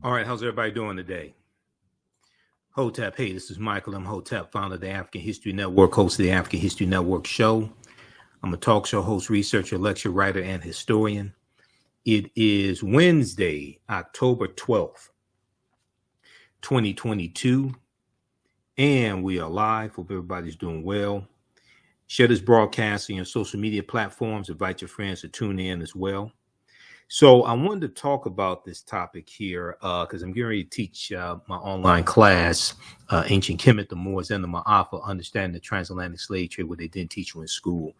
All right, how's everybody doing today? Hotep, hey, this is Michael Imhotep, founder of the African History Network, host of the African History Network show. I'm a talk show host, researcher, lecturer, writer, and historian. It is Wednesday, October 12th, 2022, and we are live. Hope everybody's doing well. Share this broadcast on your social media platforms. Invite your friends to tune in as well. So I wanted to talk about this topic here because I'm getting ready to teach my online class, Ancient Kemet, the Moors, and the Ma'afa, Understanding the Transatlantic Slave Trade, what they didn't teach you in school.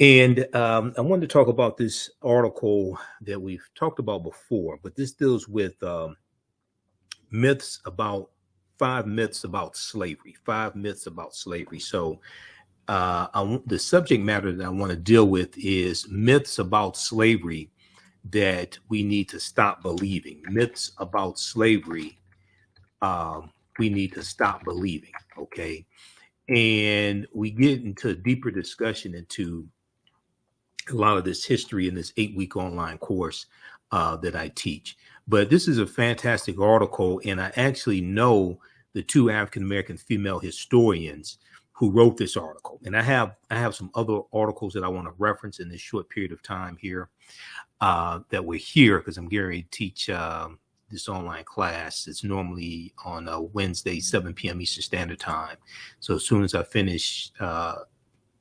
And I wanted to talk about this article that we've talked about before, but this deals with five myths about slavery. So the subject matter that I want to deal with is myths about slavery that we need to stop believing. Myths about slavery we need to stop believing, okay? And we get into a deeper discussion into a lot of this history in this 8-week online course that I teach. But this is a fantastic article, and I actually know the two African-American female historians who wrote this article. And I have some other articles that I want to reference in this short period of time here that we're here because I'm getting ready to teach this online class. It's normally on Wednesday, 7 p.m. Eastern Standard Time. So as soon as I finish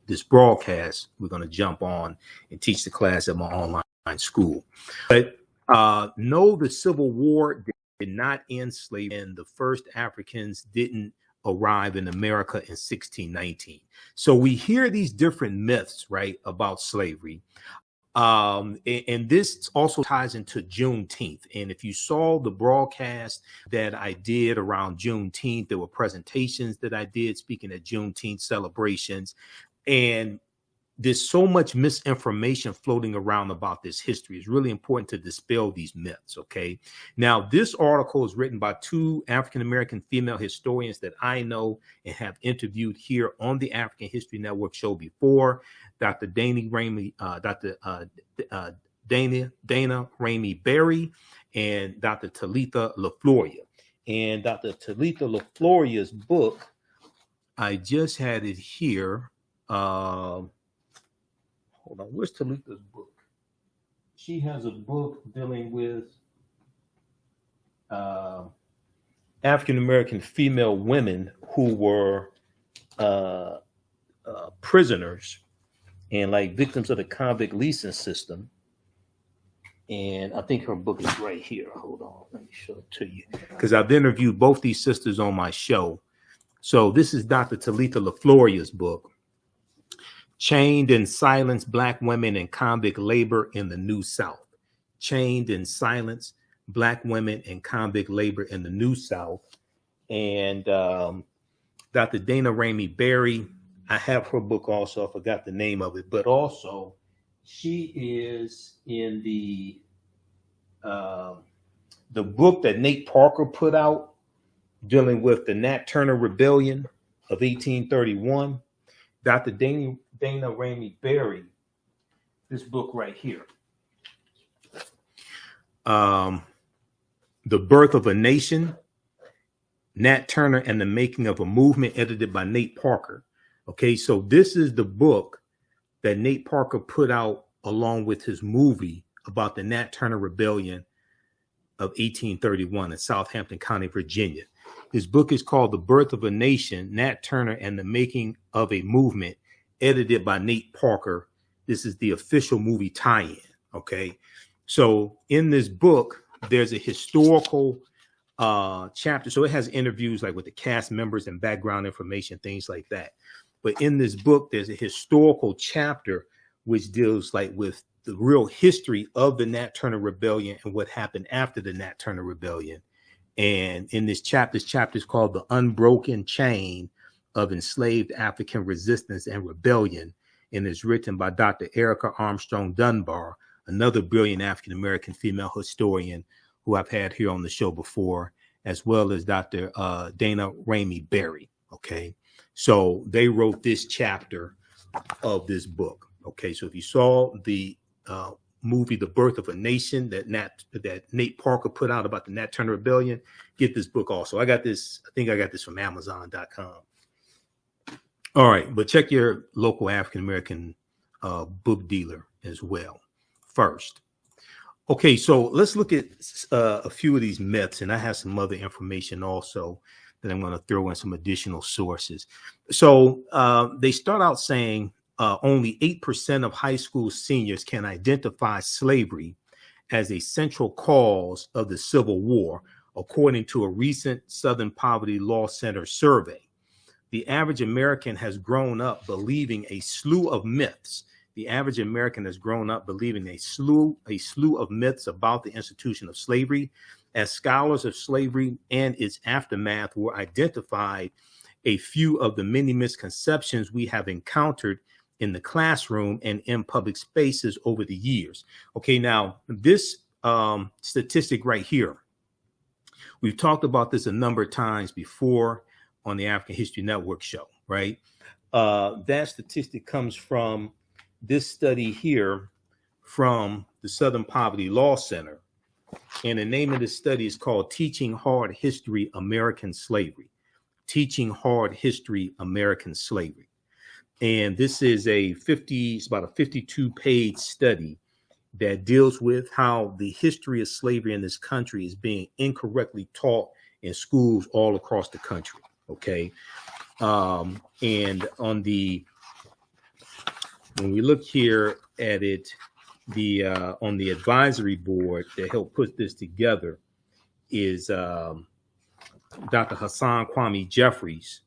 this broadcast, we're going to jump on and teach the class at my online school. But no, the Civil War did not end slavery, and the first Africans didn't arrive in America in 1619. So we hear these different myths, right, about slavery. And this also ties into Juneteenth. And if you saw the broadcast that I did around Juneteenth, there were presentations that I did speaking at Juneteenth celebrations. And there's so much misinformation floating around about this history. It's really important to dispel these myths, okay? Now, this article is written by two African-American female historians that I know and have interviewed here on the African History Network show before, Dr. Dana Ramey Berry and Dr. Talitha LaFloria. And Dr. Talitha LaFloria's book, I just had it here. Hold on, where's Talitha's book? She has a book dealing with African-American female women who were prisoners and like victims of the convict leasing system. And I think her book is right here. Hold on, let me show it to you. Because I've interviewed both these sisters on my show. So this is Dr. Talitha LaFloria's book, Chained in Silence, Black Women and Convict Labor in the New South. Chained in Silence, Black Women and Convict Labor in the New South. And Dr. Dana Ramey Berry, I have her book also. I forgot the name of it, but also she is in the book that Nate Parker put out dealing with the Nat Turner Rebellion of 1831. Dr. Dana Ramey Berry, this book right here, The Birth of a Nation, Nat Turner and the Making of a Movement, edited by Nate Parker. Okay, so this is the book that Nate Parker put out along with his movie about the Nat Turner Rebellion of 1831 in Southampton County, Virginia. His book is called The Birth of a Nation, Nat Turner and the Making of a Movement, edited by Nate Parker. This is the official movie tie-in, okay? So in this book, there's a historical chapter. So it has interviews like with the cast members and background information, things like that. But in this book, there's a historical chapter which deals like with the real history of the Nat Turner Rebellion and what happened after the Nat Turner Rebellion. And in this chapter is called The Unbroken Chain of Enslaved African Resistance and Rebellion, and is written by Dr. Erica Armstrong Dunbar, another brilliant African-American female historian who I've had here on the show before, as well as Dr. Dana Ramey Berry, okay? So they wrote this chapter of this book, okay? So if you saw the movie The Birth of a Nation that Nate Parker put out about the Nat Turner Rebellion. Get this book also. I think I got this from Amazon.com. All right, but check your local African American book dealer as well first. Okay, so let's look at a few of these myths, and I have some other information also that I'm going to throw in some additional sources. So they start out saying only 8% of high school seniors can identify slavery as a central cause of the Civil War, according to a recent Southern Poverty Law Center survey. The average American has grown up believing a slew of myths. The average American has grown up believing a slew of myths about the institution of slavery. As scholars of slavery and its aftermath were identified, a few of the many misconceptions we have encountered in the classroom and in public spaces over the years. Okay, now this statistic right here, we've talked about this a number of times before on the African History Network show, right? That statistic comes from this study here from the Southern Poverty Law Center. And the name of this study is called Teaching Hard History, American Slavery. Teaching Hard History, American Slavery. And this is it's about a 52-page study that deals with how the history of slavery in this country is being incorrectly taught in schools all across the country. Okay. And when we look here at it, on the advisory board that helped put this together is Dr. Hassan Kwame Jeffries,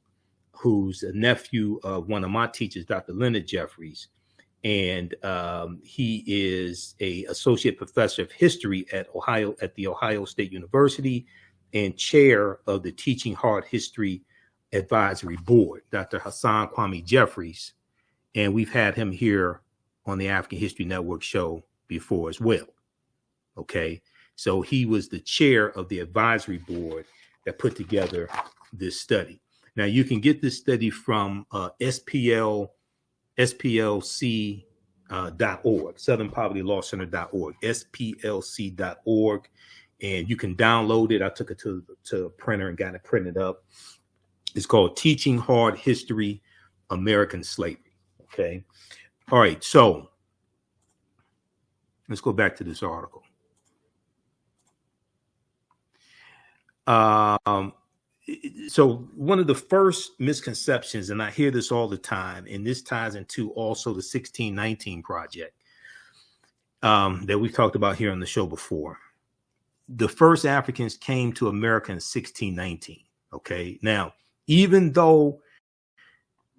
who's a nephew of one of my teachers, Dr. Leonard Jeffries. And he is an associate professor of history at the Ohio State University and chair of the Teaching Hard History Advisory Board, Dr. Hassan Kwame Jeffries. And we've had him here on the African History Network show before as well. Okay, so he was the chair of the advisory board that put together this study. Now you can get this study from SPLC.org, SouthernPovertyLawCenter.org, SPLC.org, and you can download it. I took it to a printer and got it printed up. It's called Teaching Hard History, American Slavery. Okay. All right. So let's go back to this article. So one of the first misconceptions, and I hear this all the time, and this ties into also the 1619 project that we talked about here on the show before. The first Africans came to America in 1619. Okay. Now, even though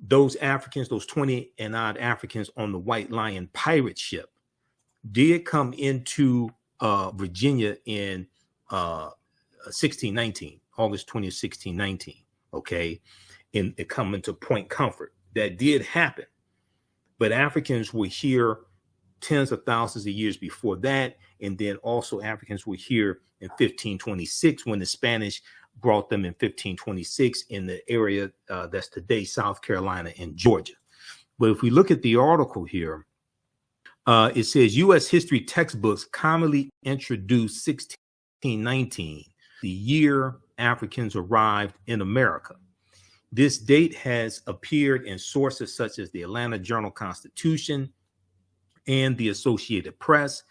those Africans, those 20 and odd Africans on the White Lion pirate ship did come into Virginia in 1619, August 20th, 1619. Okay. And it come into Point Comfort. That did happen. But Africans were here tens of thousands of years before that. And then also Africans were here in 1526 when the Spanish brought them in 1526 in the area that's today South Carolina and Georgia. But if we look at the article here, it says U.S. history textbooks commonly introduce 1619, the year Africans arrived in America. This date has appeared in sources such as the Atlanta Journal-Constitution and the Associated Press,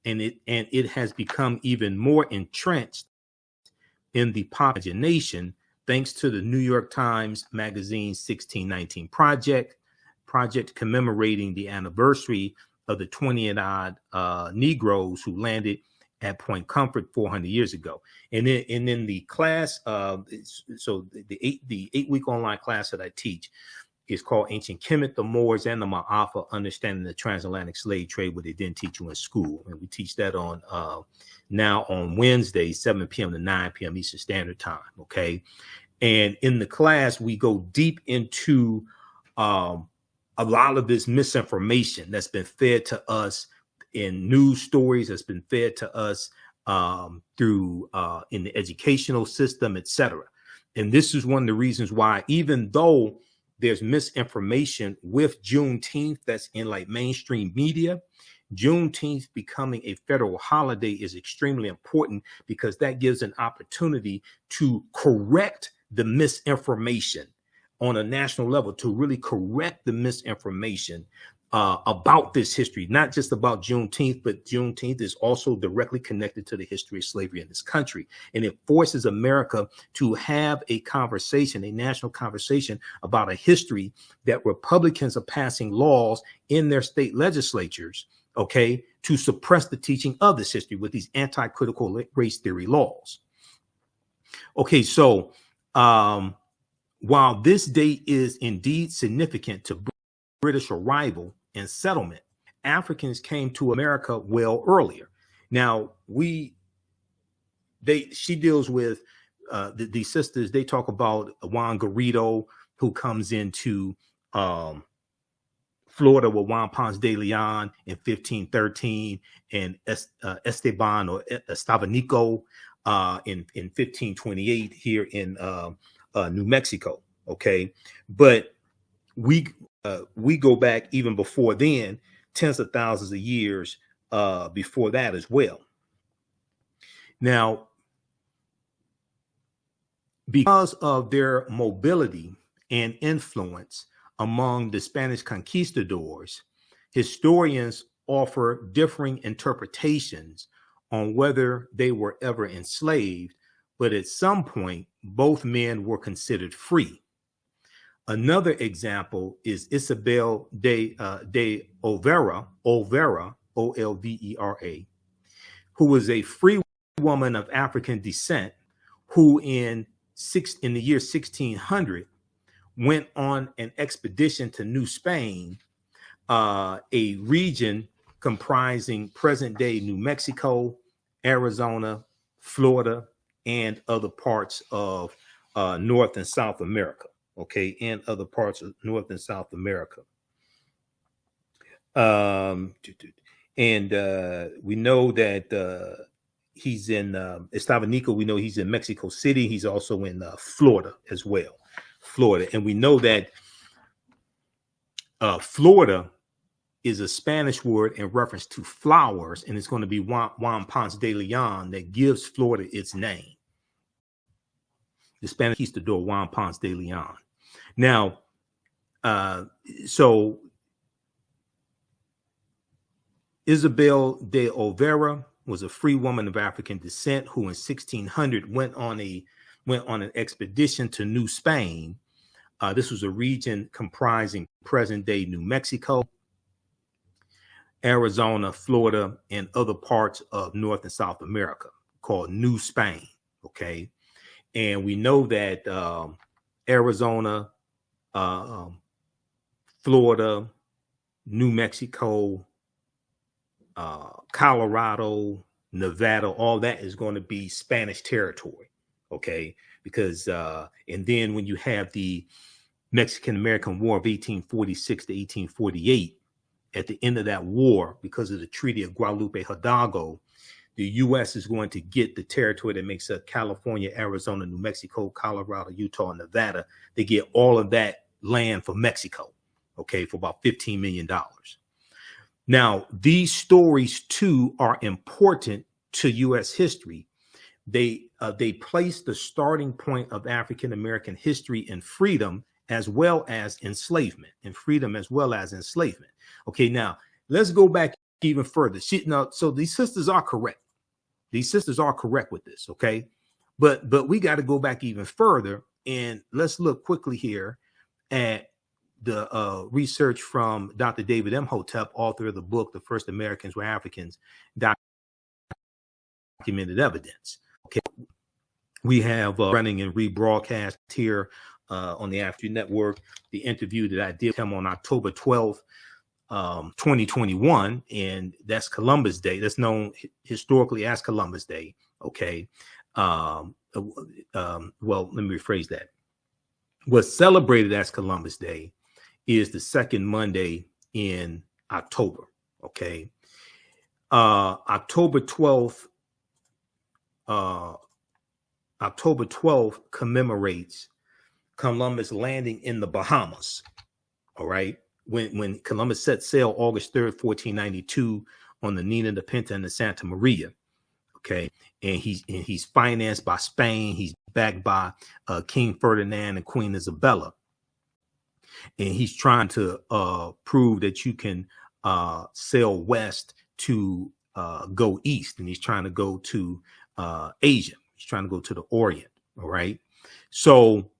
and it has become even more entrenched in the popular imagination thanks to the New York Times Magazine's 1619 project commemorating the anniversary of the 20 and odd Negroes who landed at Point Comfort 400 years ago. And then the class, so the 8-week online class that I teach is called Ancient Kemet, the Moors, and the Ma'afa, Understanding the Transatlantic Slave Trade, what they didn't teach you in school. And we teach that on now on Wednesday, 7 p.m. to 9 p.m. Eastern Standard Time. Okay. And in the class, we go deep into a lot of this misinformation that's been fed to us in news stories, that's been fed to us through in the educational system, etc. And this is one of the reasons why, even though there's misinformation with Juneteenth that's in like mainstream media, Juneteenth becoming a federal holiday is extremely important because that gives an opportunity to correct the misinformation on a national level, to really correct the misinformation about this history, not just about Juneteenth, but Juneteenth is also directly connected to the history of slavery in this country. And it forces America to have a conversation, a national conversation about a history that Republicans are passing laws in their state legislatures, okay, to suppress the teaching of this history with these anti-critical race theory laws. Okay, so while this date is indeed significant to British arrival and settlement, Africans came to America well earlier. Now, she deals with these sisters. They talk about Juan Garrido, who comes into Florida with Juan Ponce de Leon in 1513, and Esteban or Estevanico in 1528 here in New Mexico. Okay, but we go back even before then, tens of thousands of years before that as well. Now, because of their mobility and influence among the Spanish conquistadors, historians offer differing interpretations on whether they were ever enslaved, but at some point, both men were considered free. Another example is Isabel de Olvera, Olvera, who was a free woman of African descent, who in the year 1600 went on an expedition to New Spain, a region comprising present-day New Mexico, Arizona, Florida, and other parts of North and South America. Okay, and other parts of North and South America. And we know that he's in Estevanico. We know he's in Mexico City. He's also in Florida as well. Florida. And we know that Florida is a Spanish word in reference to flowers, and it's going to be Juan Ponce de Leon that gives Florida its name. The Spanish conquistador Juan Ponce de Leon. Now, so Isabel de Olvera was a free woman of African descent who in 1600 went on an expedition to New Spain. This was a region comprising present-day New Mexico, Arizona, Florida, and other parts of North and South America, called New Spain. Okay, and we know that Arizona, Florida, New Mexico, Colorado, Nevada, all that is going to be Spanish territory. Okay, because and then when you have the Mexican-American War of 1846 to 1848, at the end of that war, because of the Treaty of Guadalupe Hidalgo, the U.S. is going to get the territory that makes up California, Arizona, New Mexico, Colorado, Utah, and Nevada. They get all of that land for Mexico, okay, for about $15 million. Now, these stories, too, are important to U.S. history. They place the starting point of African-American history in freedom as well as enslavement, Okay, now, let's go back even further. So these sisters are correct. These sisters are correct with this, okay? But we got to go back even further, and let's look quickly here at the research from Dr. David Imhotep, author of the book, The First Americans Were Africans, Documented Evidence. Okay, we have running and rebroadcast here on the After Network, the interview that I did with him on October 12th, 2021, and that's Columbus Day. That's known historically as Columbus Day. Okay. Well, let me rephrase that. What's celebrated as Columbus Day is the second Monday in October. Okay. October 12th commemorates Columbus landing in the Bahamas. All right. When Columbus set sail August 3rd, 1492, on the Nina, the Pinta, and the Santa Maria. Okay, and he's financed by Spain. He's backed by King Ferdinand and Queen Isabella, and he's trying to prove that you can sail west to go east, and he's trying to go to Asia. He's trying to go to the Orient. All right, so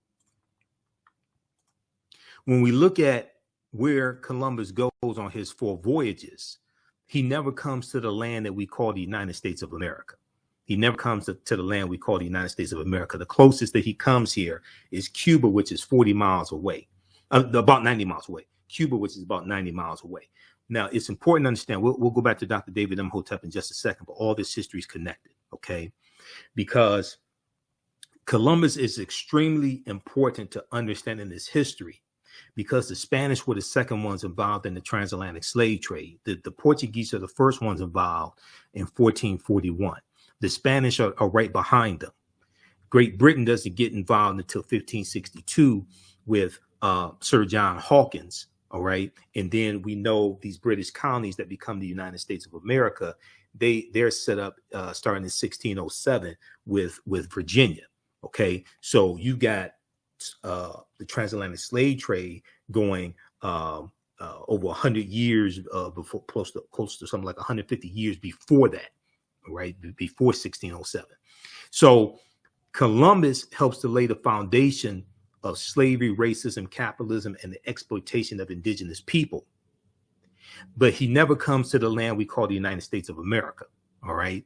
when we look at where Columbus goes on his 4 voyages, he never comes to the land that we call the United States of America. He never comes to the land we call the United States of America. The closest that he comes here is Cuba, which is 40 miles away, about 90 miles away. Cuba, which is about 90 miles away. Now, it's important to understand, we'll go back to Dr. David Imhotep in just a second, but all this history is connected, okay? Because Columbus is extremely important to understanding this history, because the Spanish were the second ones involved in the transatlantic slave trade. The Portuguese are the first ones involved in 1441. The Spanish are right behind them. Great Britain doesn't get involved until 1562 with Sir John Hawkins, all right? And then we know these British colonies that become the United States of America, they're set up starting in 1607 with Virginia, okay? So you got the transatlantic slave trade going over 100 years before, close to something like 150 years before that, right? Before 1607. So Columbus helps to lay the foundation of slavery, racism, capitalism, and the exploitation of indigenous people. But he never comes to the land we call the United States of America, all right?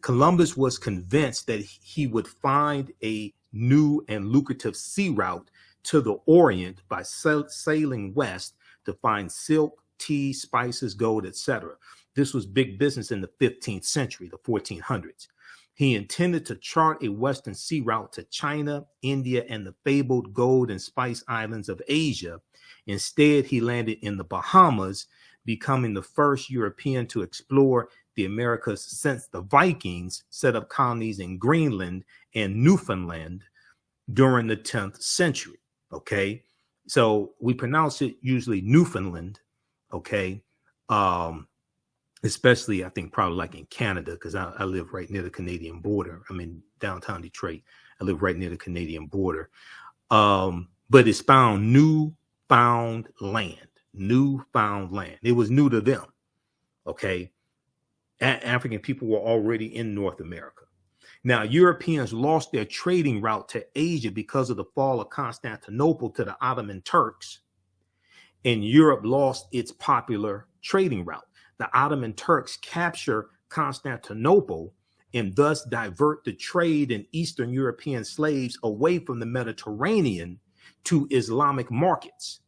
Columbus was convinced that he would find a new and lucrative sea route to the Orient by sailing west to find silk, tea, spices, gold, etc. This was big business in the 15th century, the 1400s. He intended to chart a western sea route to China, India, and the fabled gold and spice islands of Asia. Instead, he landed in the Bahamas, becoming the first European to explore the Americas since the Vikings set up colonies in Greenland and Newfoundland during the 10th century. Okay, so we pronounce it usually Newfoundland. Okay, especially I think probably like in Canada, because I live right near the Canadian border. I'm in downtown Detroit. I live right near the Canadian border. But it's newfound land. It was new to them. Okay. African people were already in North America. Now, Europeans lost their trading route to Asia because of the fall of Constantinople to the Ottoman Turks, and Europe lost its popular trading route. The Ottoman Turks capture Constantinople and thus divert the trade in Eastern European slaves away from the Mediterranean to Islamic markets.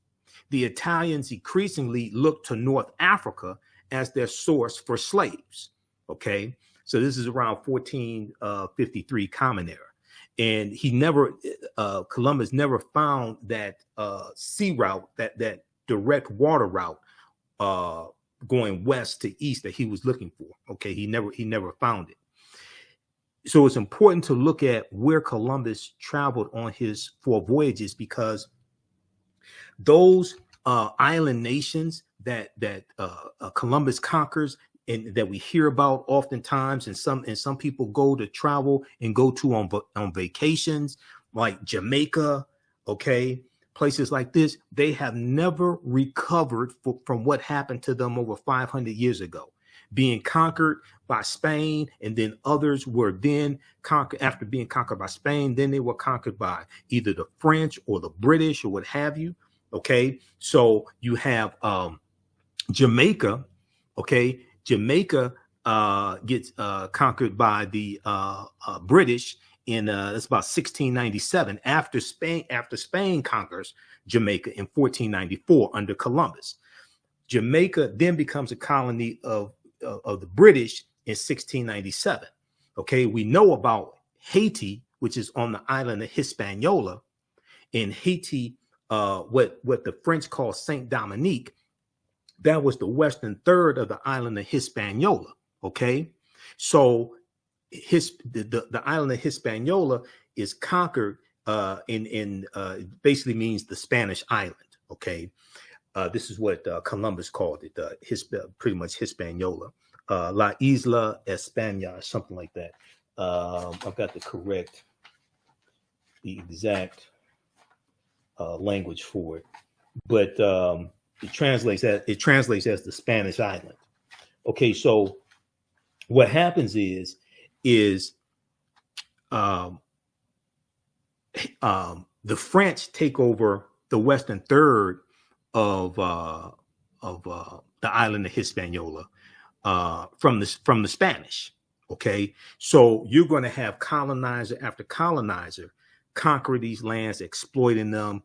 The Italians increasingly look to North Africa as their source for slaves. Okay, so this is around 1453 Common Era, and Columbus never found that sea route, that direct water route going west to east that he was looking for. Okay, he never found it. So it's important to look at where Columbus traveled on his 4 voyages, because those island nations that Columbus conquers and that we hear about oftentimes, and some people go to travel and go to on vacations, like Jamaica, okay, places like this, they have never recovered from what happened to them over 500 years ago, being conquered by Spain, and then others were then conquered. After being conquered by Spain, then they were conquered by either the French or the British or what have you. Okay, so you have Jamaica. Okay, Jamaica gets conquered by the British in that's about 1697, after Spain conquers Jamaica in 1494 under Columbus. Jamaica then becomes a colony of the British in 1697. Okay, we know about Haiti, which is on the island of Hispaniola. In Haiti, what the French call Saint Dominique, that was the western third of the island of Hispaniola. Okay, so the island of Hispaniola is conquered in basically means the Spanish island. Okay, This is what Columbus called it, pretty much Hispaniola. La Isla España, something like that. I've got the exact language for it, but it translates as the Spanish island. Okay, so what happens is the French take over the western third of the island of Hispaniola from the Spanish. Okay, so you're going to have colonizer after colonizer conquer these lands, exploiting them,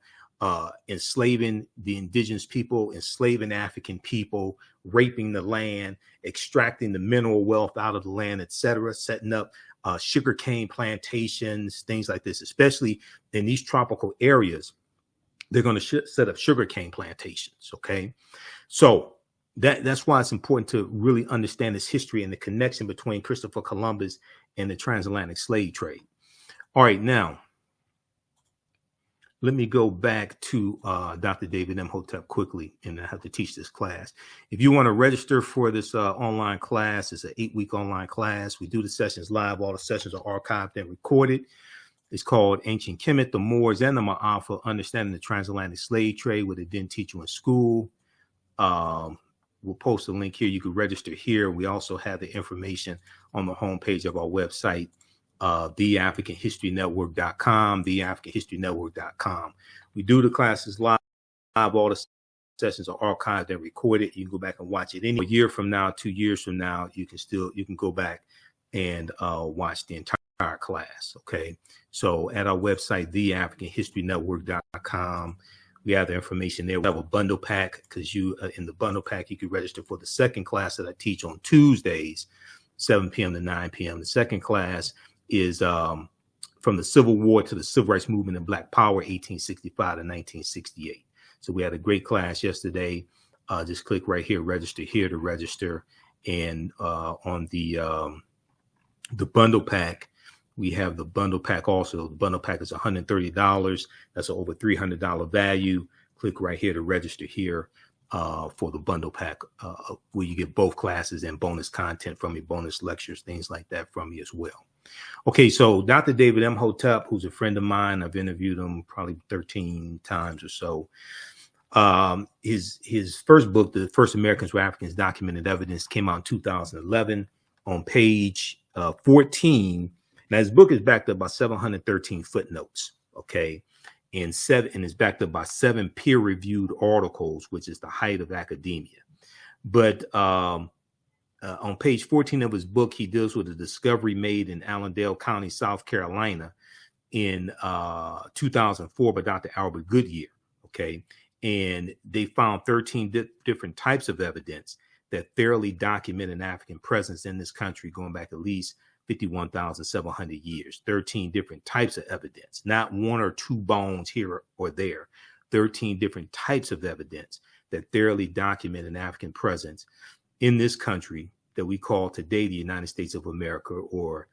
enslaving the indigenous people, enslaving African people, raping the land, extracting the mineral wealth out of the land, etc., setting up sugarcane plantations, things like this, especially in these tropical areas. They're going to set up sugarcane plantations. Okay, so that's why it's important to really understand this history and the connection between Christopher Columbus and the transatlantic slave trade. All right, now let me go back to Dr. David Imhotep quickly, and I have to teach this class. If you want to register for this online class, it's an 8-week online class. We do the sessions live. All the sessions are archived and recorded. It's called Ancient Kemet, the Moors, and the Ma'afa, Understanding the Transatlantic Slave Trade, what they didn't teach you in school. We'll post a link here. You can register here. We also have the information on the homepage of our website, TheAfricanHistoryNetwork.com, TheAfricanHistoryNetwork.com. We do the classes live. All the sessions are archived and recorded. You can go back and watch it. A year from now, 2 years from now, you can go back and watch the entire class. Okay, so at our website, TheAfricanHistoryNetwork.com, we have the information there. We have a bundle pack because in the bundle pack you can register for the second class that I teach on Tuesdays, 7 p.m. to 9 p.m. The second class is from the Civil War to the Civil Rights Movement and Black Power, 1865 to 1968. So we had a great class yesterday. Just click right here, register here to register, and on the bundle pack. We have the bundle pack also. The bundle pack is $130. That's an over $300 value. Click right here to register here for the bundle pack, where you get both classes and bonus content from me, bonus lectures, things like that from me as well. Okay, so Dr. David Imhotep, who's a friend of mine, I've interviewed him probably 13 times or so. His first book, The First Americans Were Africans, Documented Evidence, came out in 2011 on page 14. Now, his book is backed up by 713 footnotes, okay, and is backed up by 7 peer-reviewed articles, which is the height of academia. But on page 14 of his book, he deals with a discovery made in Allendale County, South Carolina, in 2004 by Dr. Albert Goodyear, okay, and they found 13 different types of evidence that thoroughly document an African presence in this country going back at least 51,700 years. 13 different types of evidence, not 1 or 2 bones here or there. 13 different types of evidence that thoroughly document an African presence in this country that we call today the United States of America, or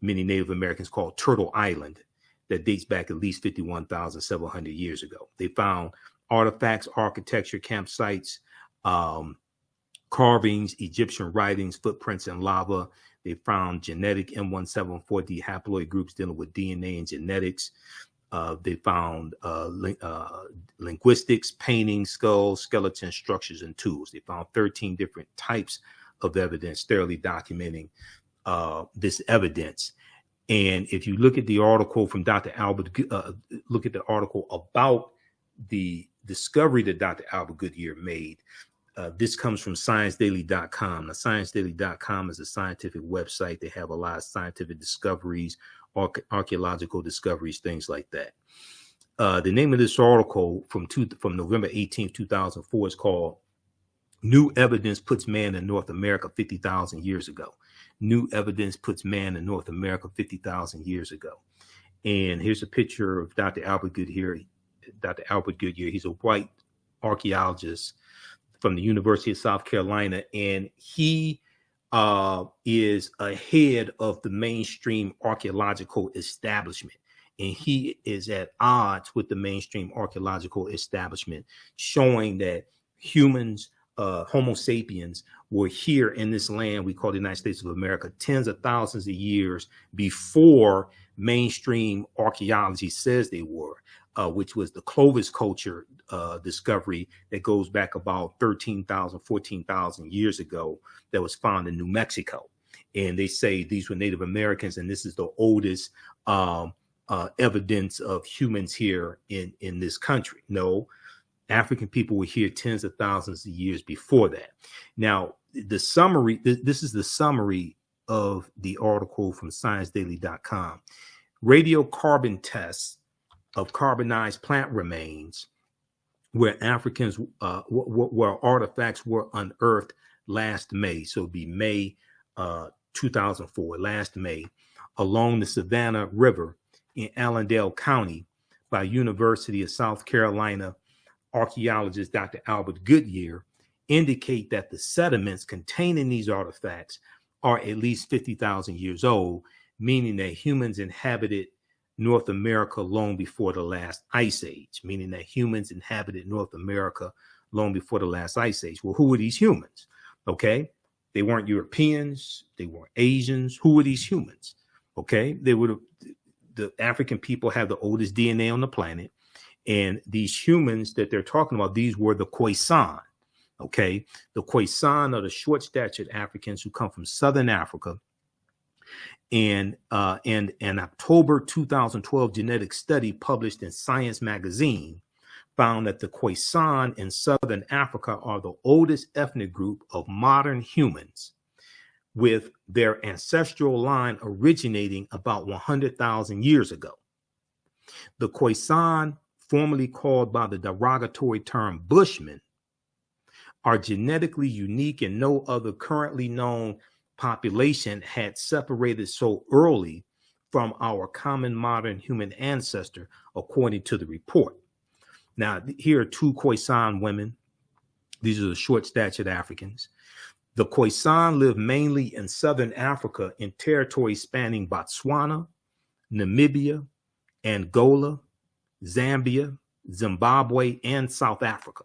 many Native Americans call Turtle Island, that dates back at least 51,700 years ago. They found artifacts, architecture, campsites, carvings, Egyptian writings, footprints in lava. They found genetic M174D haploid groups dealing with DNA and genetics. They found linguistics, paintings, skulls, skeletons, structures, and tools. They found 13 different types of evidence thoroughly documenting this evidence. And if you look at the article from Dr. Albert, look at the article about the discovery that Dr. Albert Goodyear made. This comes from ScienceDaily.com. Now, ScienceDaily.com is a scientific website. They have a lot of scientific discoveries, archaeological discoveries, things like that. The name of this article from November 18, 2004 is called New Evidence Puts Man in North America 50,000 Years Ago. New Evidence Puts Man in North America 50,000 years ago. And here's a picture of Dr. Albert Goodyear. Dr. Albert Goodyear, he's a white archaeologist from the University of South Carolina, and he is ahead of the mainstream archaeological establishment and he is at odds with the mainstream archaeological establishment, showing that humans, Homo sapiens, were here in this land we call the United States of America tens of thousands of years before mainstream archaeology says they were, which was the Clovis culture discovery that goes back about 13,000, 14,000 years ago that was found in New Mexico. And they say these were Native Americans, and this is the oldest evidence of humans here in this country. No, African people were here tens of thousands of years before that. Now, the summary, this is the summary of the article from ScienceDaily.com. Radiocarbon tests of carbonized plant remains where Africans, where artifacts were unearthed last May. So it'd be May 2004, last May, along the Savannah River in Allendale County by University of South Carolina archaeologist Dr. Albert Goodyear, indicate that the sediments containing these artifacts are at least 50,000 years old, meaning that humans inhabited North America long before the last ice age, meaning that humans inhabited North America long before the last ice age. Well, who were these humans? Okay, they weren't Europeans, they weren't Asians. Who were these humans? Okay, they were the African people have the oldest DNA on the planet. And these humans that they're talking about, these were the Khoisan. Okay, the Khoisan are the short-statured Africans who come from Southern Africa. And an October 2012 genetic study published in Science magazine found that the Khoisan in Southern Africa are the oldest ethnic group of modern humans, with their ancestral line originating about 100,000 years ago. The Khoisan, formerly called by the derogatory term Bushmen, are genetically unique, and no other currently known population had separated so early from our common modern human ancestor, according to the report. Now, here are two Khoisan women. These are the short-statured Africans. The Khoisan live mainly in Southern Africa in territories spanning Botswana, Namibia, Angola, Zambia, Zimbabwe, and South Africa.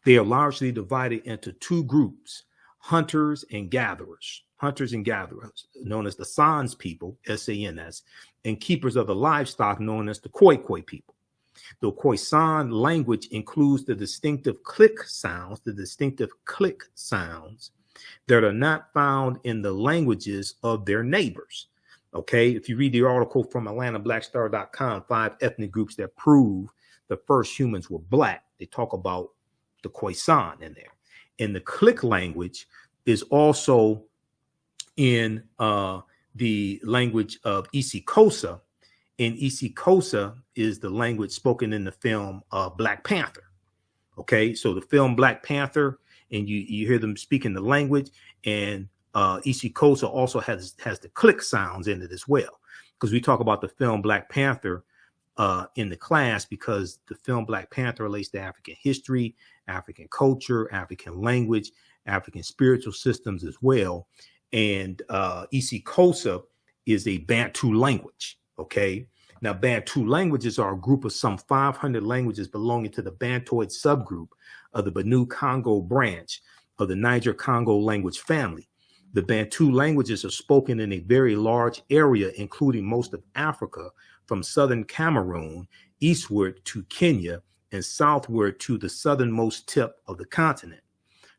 They are largely divided into two groups, hunters and gatherers, known as the Sans people, S-A-N-S, and keepers of the livestock, known as the Khoi people. The Khoisan language includes the distinctive click sounds, that are not found in the languages of their neighbors. Okay, if you read the article from AtlantaBlackStar.com, 5 ethnic groups that prove the first humans were Black, they talk about the Khoisan in there. And the click language is also in the language of isiXhosa, and isiXhosa is the language spoken in the film Black Panther. Okay, so the film Black Panther, and you hear them speaking the language, and isiXhosa also has the click sounds in it as well, because we talk about the film Black Panther in the class, because the film Black Panther relates to African history, African culture, African language, African spiritual systems as well. And isiXhosa is a Bantu language. Okay, now Bantu languages are a group of some 500 languages belonging to the Bantoid subgroup of the Benue Congo branch of the Niger-Congo language family. The Bantu languages are spoken in a very large area, including most of Africa, from southern Cameroon eastward to Kenya and southward to the southernmost tip of the continent.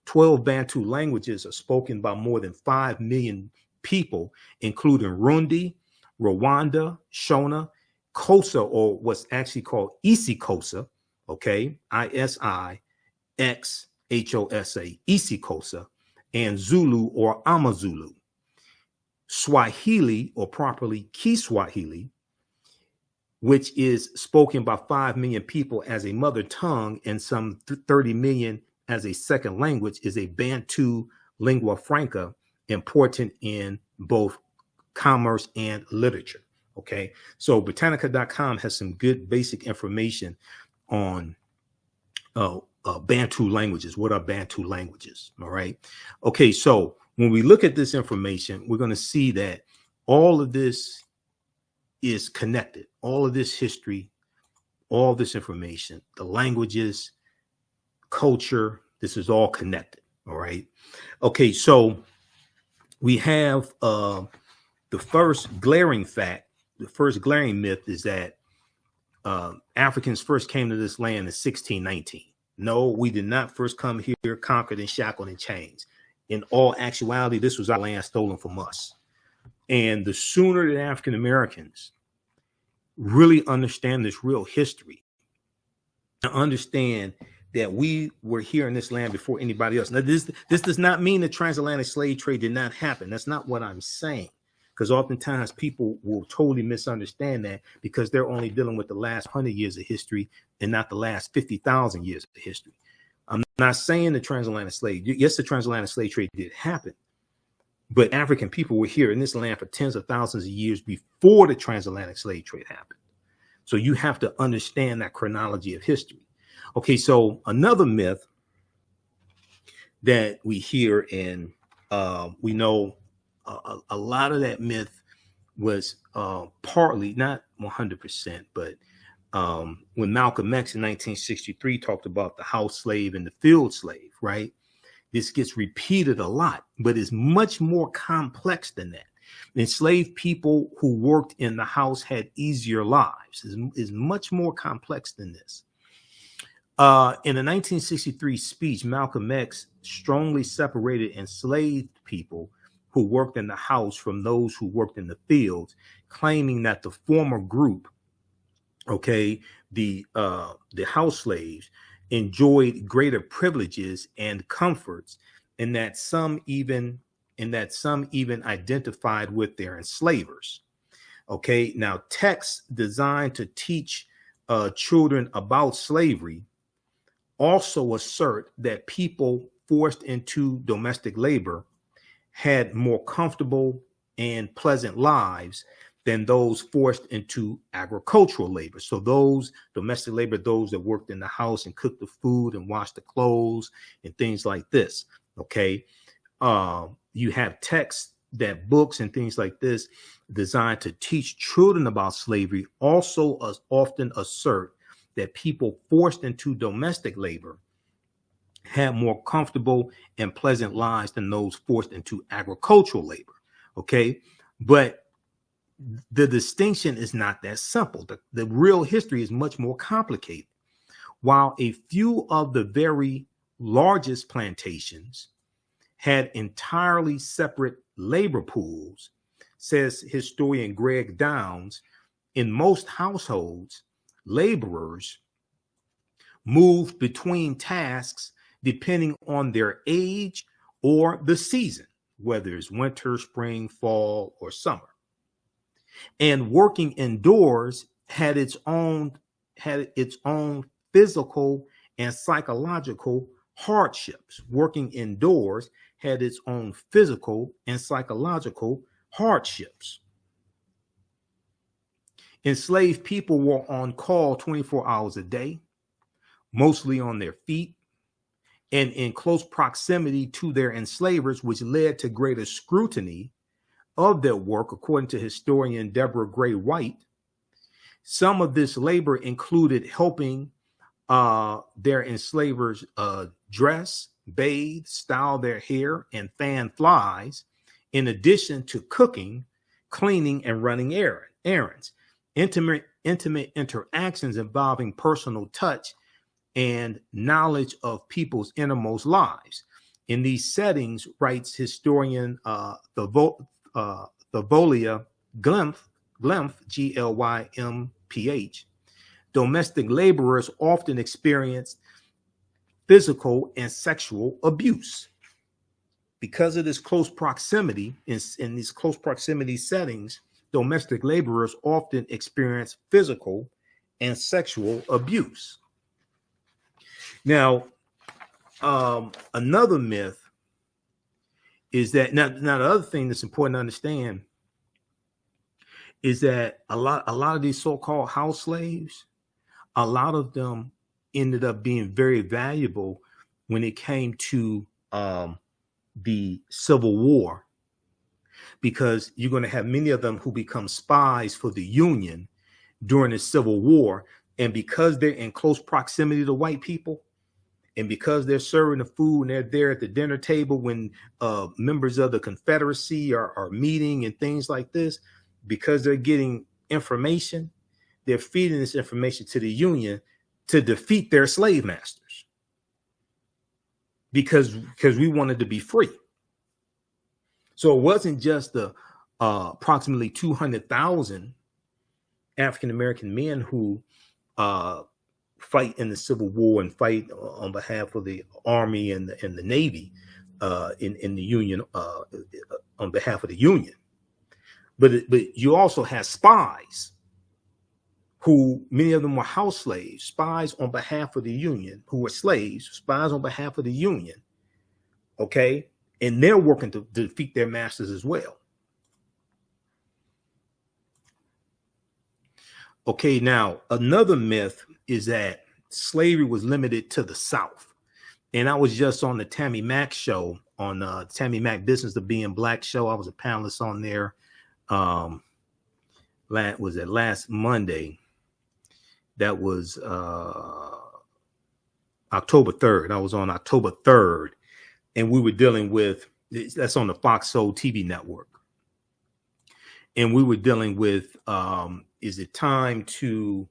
12 Bantu languages are spoken by more than 5 million people, including Rundi, Rwanda, Shona, Xhosa, or what's actually called isiXhosa, okay, isiXhosa, isiXhosa, and Zulu or Amazulu. Swahili, or properly Kiswahili, which is spoken by 5 million people as a mother tongue and some 30 million as a second language, is a Bantu lingua franca, important in both commerce and literature. Okay, so Britannica.com has some good basic information on Bantu languages. What are Bantu languages? All right. Okay, so when we look at this information, we're going to see that all of this is connected. All of this history, all this information, the languages, culture, this is all connected. All right. Okay, so we have the first glaring fact, the first glaring myth is that Africans first came to this land in 1619. No, we did not first come here conquered and shackled in chains. In all actuality, this was our land stolen from us. And the sooner that African Americans really understand this real history, to understand that we were here in this land before anybody else. Now, this does not mean the transatlantic slave trade did not happen. That's not what I'm saying. Because oftentimes people will totally misunderstand that because they're only dealing with the last 100 years of history and not the last 50,000 years of history. I'm not saying the transatlantic slave, yes, the transatlantic slave trade did happen, but African people were here in this land for tens of thousands of years before the transatlantic slave trade happened. So you have to understand that chronology of history. Okay, so another myth that we hear and we know a lot of that myth was partly, not 100%, but when Malcolm X in 1963 talked about the house slave and the field slave, right? This gets repeated a lot, but it's much more complex than that. Enslaved people who worked in the house had easier lives. Is much more complex than this. In a 1963 speech, Malcolm X strongly separated enslaved people who worked in the house from those who worked in the fields, claiming that the former group, okay, the house slaves, enjoyed greater privileges and comforts, and that some even identified with their enslavers. Okay, now texts designed to teach children about slavery also assert that people forced into domestic labor had more comfortable and pleasant lives than those forced into agricultural labor. So those domestic labor, those that worked in the house and cooked the food and washed the clothes and things like this. Okay. You have texts, that books and things like this designed to teach children about slavery also often assert that people forced into domestic labor had more comfortable and pleasant lives than those forced into agricultural labor. Okay. But the distinction is not that simple. The real history is much more complicated. While a few of the very largest plantations had entirely separate labor pools, says historian Greg Downs, in most households, laborers moved between tasks depending on their age or the season, whether it's winter, spring, fall, or summer. And working indoors had its own physical and psychological hardships. Working indoors had its own physical and psychological hardships. Enslaved people were on call 24 hours a day, mostly on their feet, and in close proximity to their enslavers, which led to greater scrutiny of their work, according to historian Deborah Gray White. Some of this labor included helping their enslavers dress, bathe, style their hair, and fan flies, in addition to cooking, cleaning, and running errands. Intimate interactions involving personal touch and knowledge of people's innermost lives. In these settings, writes historian Thavolia Glymph, Glymph, domestic laborers often experienced physical and sexual abuse. Because of this close proximity, in these close proximity settings, domestic laborers often experience physical and sexual abuse. Now, another myth is that now the other thing that's important to understand is that a lot of these so-called house slaves, a lot of them ended up being very valuable when it came to the Civil War, because you're going to have many of them who become spies for the Union during the Civil War. And because they're in close proximity to white people, and because they're serving the food and they're there at the dinner table when members of the Confederacy are meeting and things like this, because they're getting information, they're feeding this information to the Union to defeat their slave masters, because we wanted to be free. So it wasn't just the approximately 200,000 African-American men who fight in the Civil War and fight on behalf of the Army and the Navy in the Union, on behalf of the Union. But you also had spies who, many of them were house slaves, spies on behalf of the Union, who were slaves, spies on behalf of the Union. Okay. And they're working to defeat their masters as well. Okay, now another myth is that slavery was limited to the South. And I was just on the Tammy Mack show, on Tammy Mack Business of Being Black show. I was a panelist on there. Was it last Monday? That was October 3rd. I was on October 3rd, and we were dealing with, that's on the Fox Soul TV network. And we were dealing with, is it time to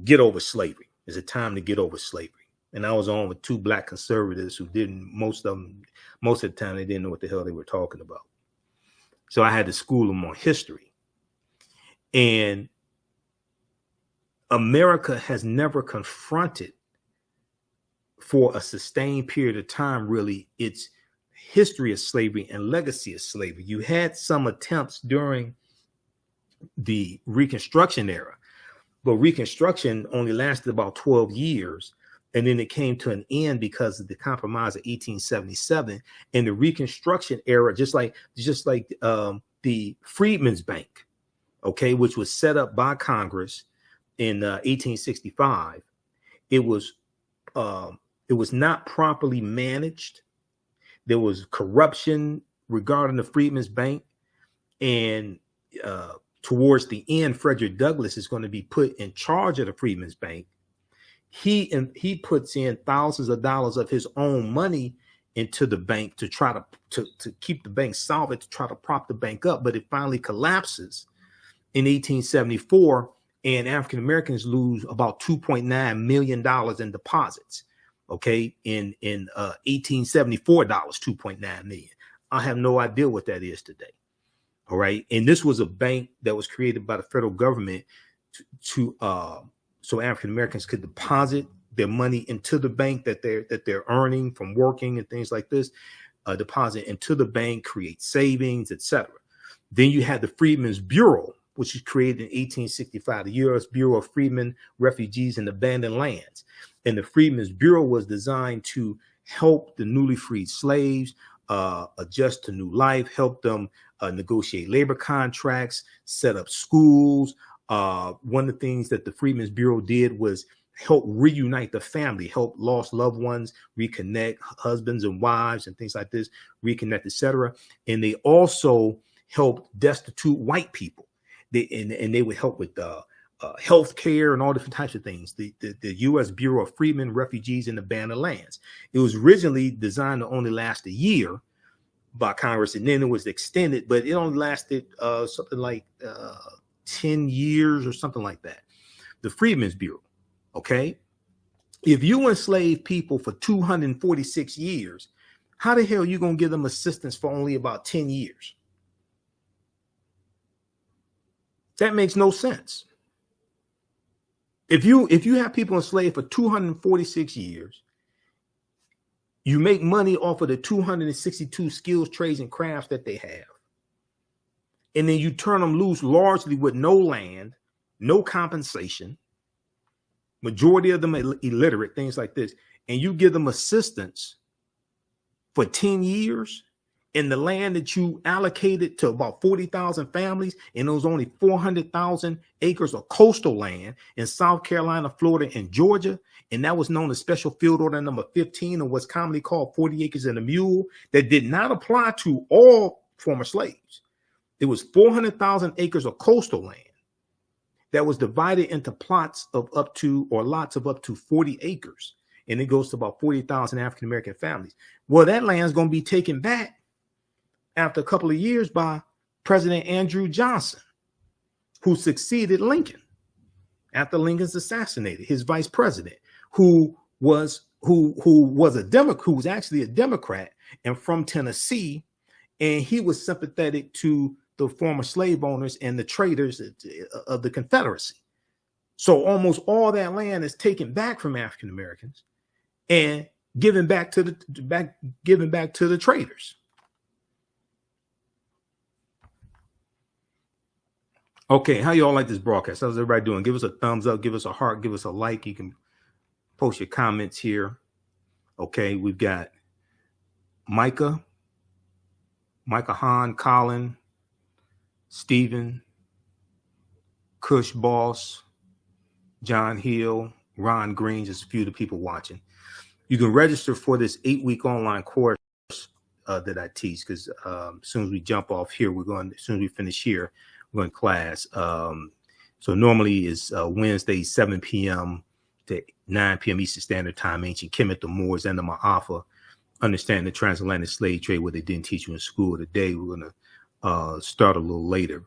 get over slavery? Is it time to get over slavery? And I was on with two black conservatives who didn't, most of the time, they didn't know what the hell they were talking about. So I had to school them on history. And America has never confronted for a sustained period of time, really, its history of slavery and legacy of slavery. You had some attempts during the Reconstruction era, but Reconstruction only lasted about 12 years. And then it came to an end because of the Compromise of 1877. And the Reconstruction era, just like the Freedmen's Bank, okay, which was set up by Congress in 1865, it was not properly managed. There was corruption regarding the Freedmen's Bank, and towards the end, Frederick Douglass is going to be put in charge of the Freedmen's Bank. He puts in thousands of dollars of his own money into the bank to try to keep the bank solvent, to try to prop the bank up, but it finally collapses in 1874, and African Americans lose about $2.9 million in deposits. Okay, in 1874 dollars, 2.9 million. I have no idea what that is today. All right, and this was a bank that was created by the federal government so African Americans could deposit their money into the bank that they're earning from working and things like this, deposit into the bank, create savings, etc. Then you had the Freedmen's Bureau, which was created in 1865, the U.S. Bureau of Freedmen, Refugees, and Abandoned Lands. And the Freedmen's Bureau was designed to help the newly freed slaves adjust to new life, help them negotiate labor contracts, set up schools. One of the things that the Freedmen's Bureau did was help reunite the family, help lost loved ones reconnect, husbands and wives and things like this, reconnect, etc. And they also helped destitute white people. They would help with health care and all different types of things. The U.S. Bureau of Freedmen, Refugees, and Abandoned Lands. It was originally designed to only last a year by Congress, and then it was extended, but it only lasted something like 10 years or something like that. The Freedmen's Bureau, okay? If you enslave people for 246 years, how the hell are you going to give them assistance for only about 10 years? That makes no sense. If you have people enslaved for 246 years, you make money off of the 262 skills, trades, and crafts that they have, and then you turn them loose largely with no land, no compensation, majority of them illiterate, things like this, and you give them assistance for 10 years, in the land that you allocated to about 40,000 families, and there was only 400,000 acres of coastal land in South Carolina, Florida, and Georgia. And that was known as Special Field Order number 15, or what's commonly called 40 acres and a mule, that did not apply to all former slaves. It was 400,000 acres of coastal land that was divided into plots of up to, or lots of up to 40 acres. And it goes to about 40,000 African-American families. Well, that land is going to be taken back after a couple of years by President Andrew Johnson, who succeeded Lincoln after Lincoln's assassinated, his vice president, who was actually a Democrat and from Tennessee, and he was sympathetic to the former slave owners and the traders of the Confederacy. So almost all that land is taken back from African Americans and given back to the traders. Okay, how y'all like this broadcast? How's everybody doing? Give us a thumbs up, give us a heart, give us a like. You can post your comments here. Okay, we've got Micah Hahn, Colin, Stephen, Kush Boss, John Hill, Ron Green, just a few of the people watching. You can register for this 8-week online course that I teach, because as soon as we jump off here, as soon as we finish here, we're going to class. So normally it's Wednesday, 7 p.m. to 9 p.m. Eastern Standard Time, Ancient Kemet, the Moors, and the Ma'afa. Understand the transatlantic slave trade, what they didn't teach you in school. Today, we're going to start a little later.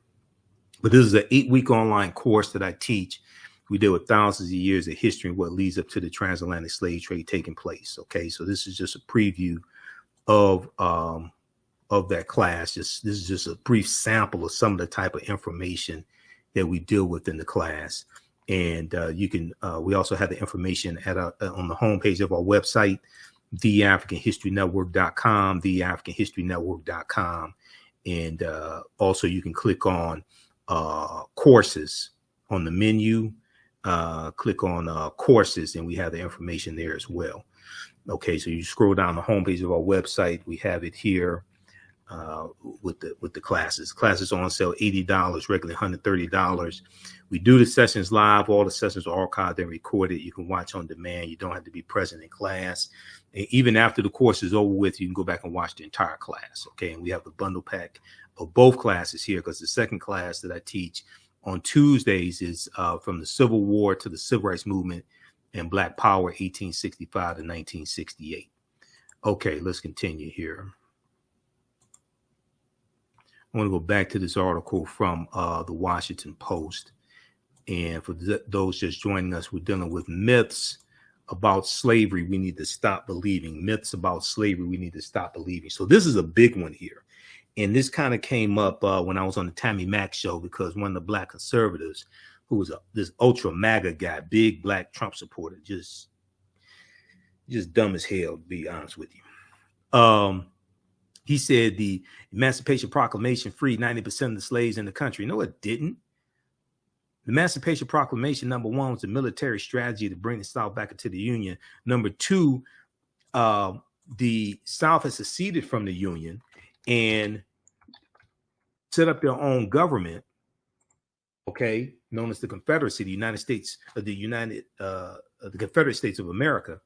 But this is an 8-week online course that I teach. We deal with thousands of years of history and what leads up to the transatlantic slave trade taking place. Okay, so this is just a preview of that class. This is just a brief sample of some of the type of information that we deal with in the class. And you can. We also have the information on the homepage of our website, TheAfricanHistoryNetwork.com, TheAfricanHistoryNetwork.com, and also you can click on courses on the menu. Click on courses, and we have the information there as well. Okay, so you scroll down the homepage of our website. We have it here with the classes. Classes on sale $80, regularly $130. We do the sessions live. All the sessions are archived and recorded. You can watch on demand. You don't have to be present in class. And even after the course is over with, you can go back and watch the entire class. Okay, and we have the bundle pack of both classes here, because the second class that I teach on Tuesdays is from the Civil War to the Civil Rights Movement and Black Power, 1865 to 1968. Okay, let's continue here. I want to go back to this article from the Washington Post. And for those just joining us, we're dealing with myths about slavery we need to stop believing. Myths about slavery we need to stop believing. So this is a big one here. And this kind of came up when I was on the Tammy Mack show, because one of the black conservatives, who was this ultra MAGA guy, big black Trump supporter, just dumb as hell, to be honest with you. He said the Emancipation Proclamation freed 90% of the slaves in the country. No, it didn't. The Emancipation Proclamation, number one, was a military strategy to bring the South back into the Union. Number two, the South has seceded from the Union and set up their own government, okay, known as the Confederacy, the United States, the Confederate States of America.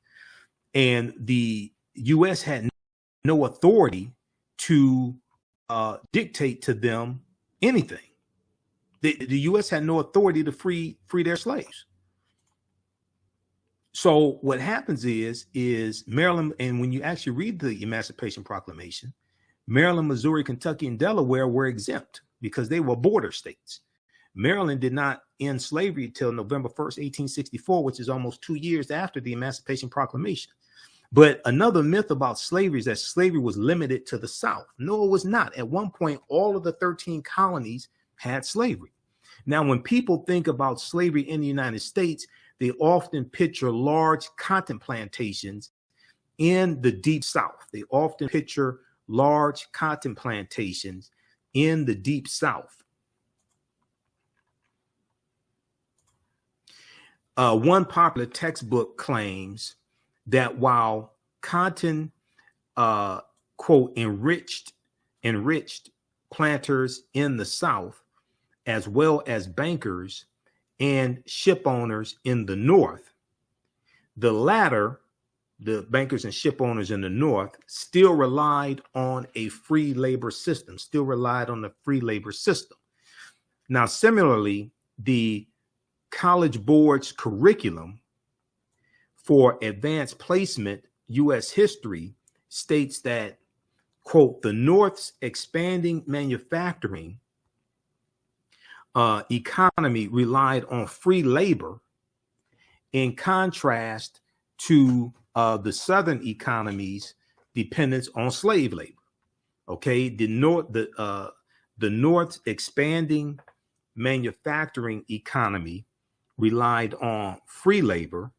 And the U.S. had no authority to dictate to them anything. The U.S. had no authority to free their slaves. So what happens is Maryland, and when you actually read the Emancipation Proclamation, Maryland, Missouri, Kentucky, and Delaware were exempt because they were border states. Maryland did not end slavery until November 1st, 1864, which is almost 2 years after the Emancipation Proclamation. But another myth about slavery is that slavery was limited to the South. No, it was not. At one point, all of the 13 colonies had slavery. Now, when people think about slavery in the United States, they often picture large cotton plantations in the deep South. They often picture large cotton plantations in the deep South. One popular textbook claims that while cotton, quote, enriched planters in the South, as well as bankers and ship owners in the North, the latter the bankers and ship owners in the North, still relied on a free labor system, Now, similarly, the College Board's curriculum for advanced placement U.S. history states that, quote, the North's expanding manufacturing economy relied on free labor in contrast to the Southern economy's dependence on slave labor. Okay, the North's expanding manufacturing economy relied on free labor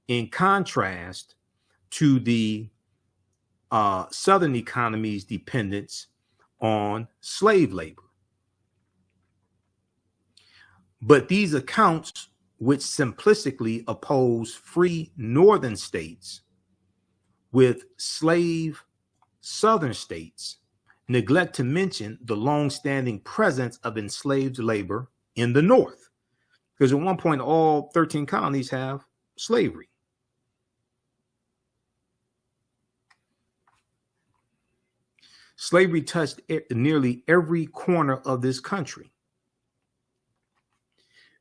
in contrast to the Southern economy's dependence on slave labor. But these accounts, which simplistically oppose free Northern states with slave Southern states, neglect to mention the long-standing presence of enslaved labor in the North. Because at one point, all 13 colonies have slavery. Slavery touched nearly every corner of this country.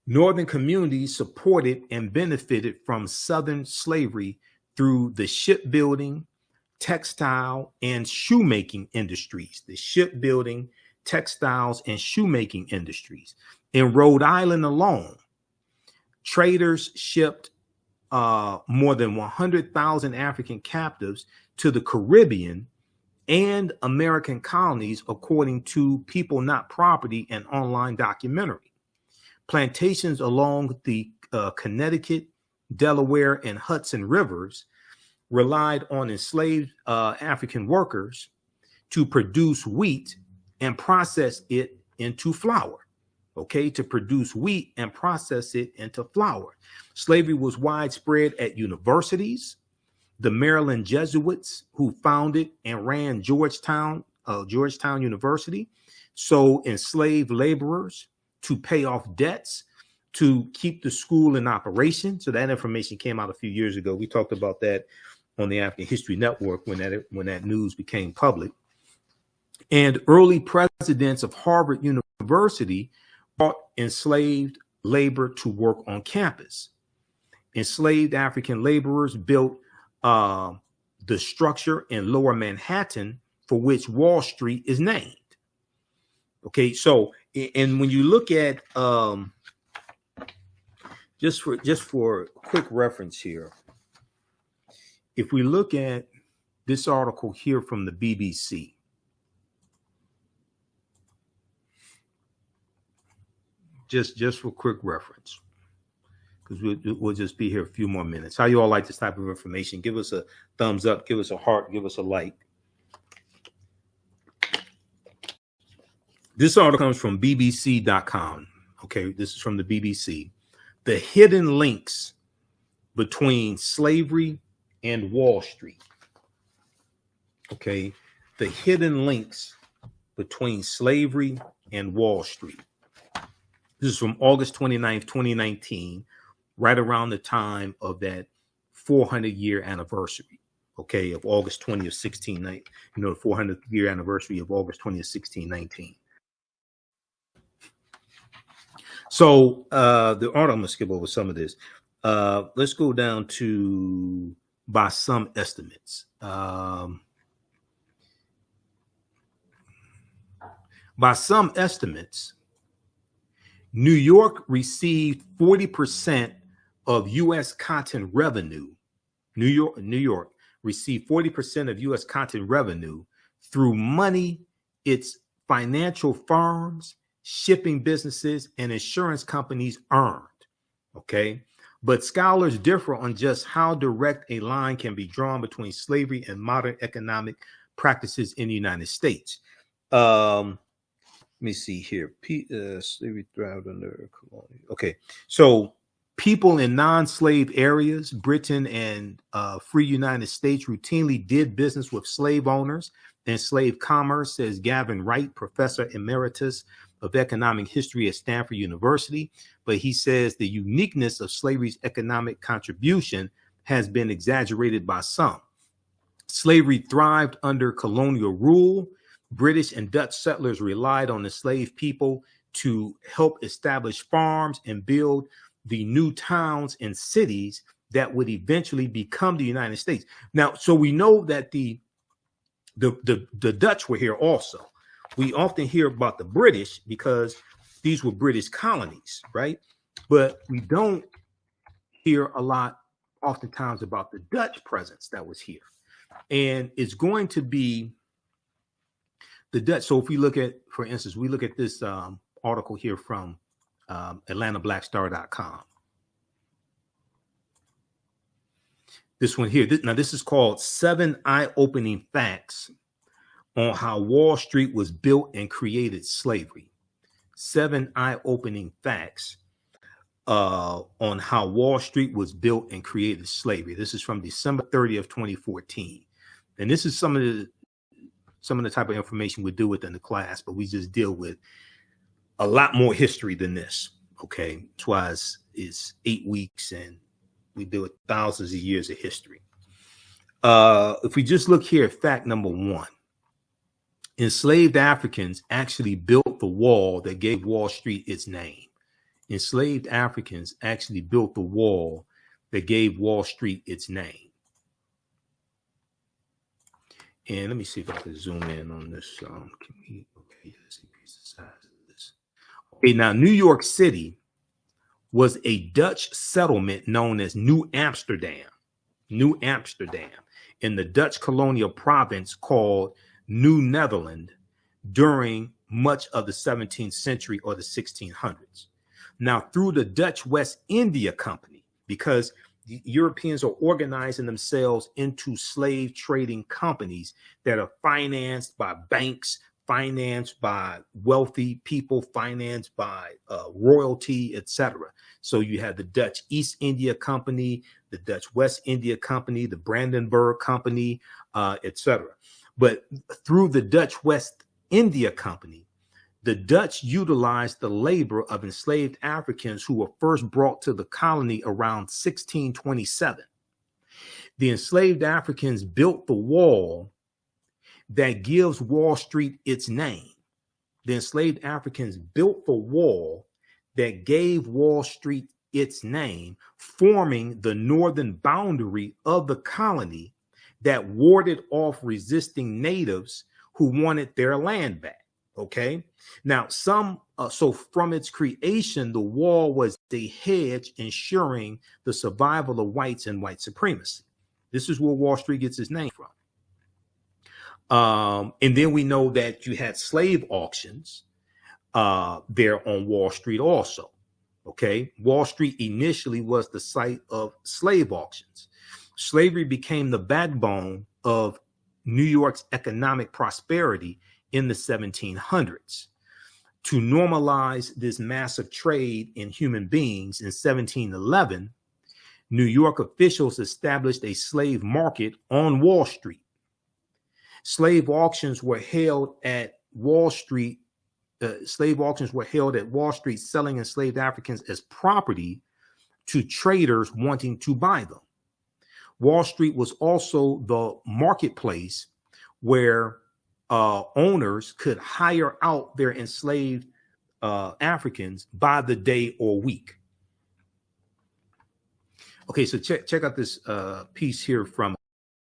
Northern communities supported and benefited from Southern slavery through the shipbuilding, textile, and shoemaking industries. The shipbuilding, textiles, and shoemaking industries. In Rhode Island alone, traders shipped more than 100,000 African captives to the Caribbean and American colonies, according to People Not Property, an online documentary. Plantations along the Connecticut, Delaware, and Hudson rivers relied on enslaved African workers to produce wheat and process it into flour. Okay, to produce wheat and process it into flour. Slavery was widespread at universities. The Maryland Jesuits, who founded and ran Georgetown University, sold enslaved laborers to pay off debts, to keep the school in operation. So that information came out a few years ago. We talked about that on the African History Network when that news became public. And early presidents of Harvard University brought enslaved labor to work on campus. Enslaved African laborers built the structure in Lower Manhattan for which Wall Street is named. Okay, so and when you look at just for quick reference here, if we look at this article here from the BBC, just for quick reference, because we'll just be here a few more minutes. How you all like this type of information? Give us a thumbs up, give us a heart, give us a like. This article comes from BBC.com. Okay, this is from the BBC. The hidden links between slavery and Wall Street. Okay, the hidden links between slavery and Wall Street. This is from August 29th, 2019, right around the time of that 400-year anniversary, okay, of August 20th, 1619, the 400th year anniversary of August 20th, 1619. So the article, I'm going to skip over some of this. Let's go down to by some estimates. By some estimates, New York received 40% of U.S. cotton revenue. New York received 40% of U.S. cotton revenue through money its financial firms, shipping businesses, and insurance companies earned. Okay, but scholars differ on just how direct a line can be drawn between slavery and modern economic practices in the United States. Let me see here. Slavery thrived under colonial. Okay, so people in non-slave areas, Britain and free United States, routinely did business with slave owners and slave commerce, says Gavin Wright, professor emeritus of economic history at Stanford University. But he says the uniqueness of slavery's economic contribution has been exaggerated by some. Slavery thrived under colonial rule. British and Dutch settlers relied on enslaved people to help establish farms and build the new towns and cities that would eventually become the United States. Now, so we know that the Dutch were here also. We often hear about the British because these were British colonies, right? But we don't hear a lot oftentimes about the Dutch presence that was here. And it's going to be the Dutch. So if we look at, for instance, we look at this article here from AtlantaBlackStar.com. This one here. Now, this is called 7 Eye-Opening Facts on How Wall Street Was Built and Created Slavery. 7 eye-opening facts on how Wall Street was built and created slavery. This is from December 30th, 2014. And this is some of the type of information we deal with in the class, but we just deal with a lot more history than this. Okay. That's why it's 8 weeks and we deal with thousands of years of history. If we just look here at fact number 1, enslaved Africans actually built the wall that gave Wall Street its name. Enslaved Africans actually built the wall that gave Wall Street its name. And let me see if I can zoom in on this. Okay, let's increase the size of this. Okay, now New York City was a Dutch settlement known as New Amsterdam. New Amsterdam in the Dutch colonial province called New Netherland during much of the 17th century or the 1600s. Now, through the Dutch West India Company, because the Europeans are organizing themselves into slave trading companies that are financed by banks, financed by wealthy people, financed by royalty, etc. So you have the Dutch East India Company, the Dutch West India Company, the Brandenburg Company, etc. But through the Dutch West India Company, the Dutch utilized the labor of enslaved Africans who were first brought to the colony around 1627. The enslaved Africans built the wall that gives Wall Street its name. The enslaved Africans built the wall that gave Wall Street its name, forming the northern boundary of the colony that warded off resisting natives who wanted their land back. Okay. Now, so from its creation, the wall was a hedge ensuring the survival of whites and white supremacy. This is where Wall Street gets its name from. And then we know that you had slave auctions there on Wall Street also. Okay. Wall Street initially was the site of slave auctions. Slavery became the backbone of New York's economic prosperity in the 1700s. To normalize this massive trade in human beings in 1711, New York officials established a slave market on Wall Street. Slave auctions were held at Wall Street. Selling enslaved Africans as property to traders wanting to buy them. Wall Street was also the marketplace where owners could hire out their enslaved Africans by the day or week. Okay, so check out this piece here from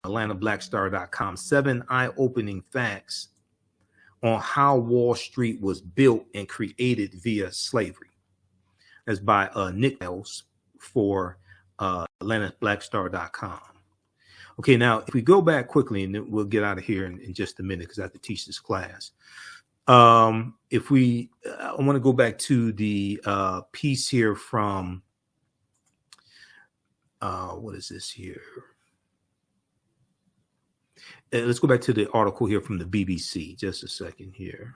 AtlantaBlackStar.com. 7 eye-opening facts on how Wall Street was built and created via slavery. That's by Nick Wells for AtlantaBlackStar.com. Okay, now if we go back quickly, and then we'll get out of here in just a minute because I have to teach this class. I want to go back to the piece here from, what is this here? Let's go back to the article here from the BBC. Just a second here.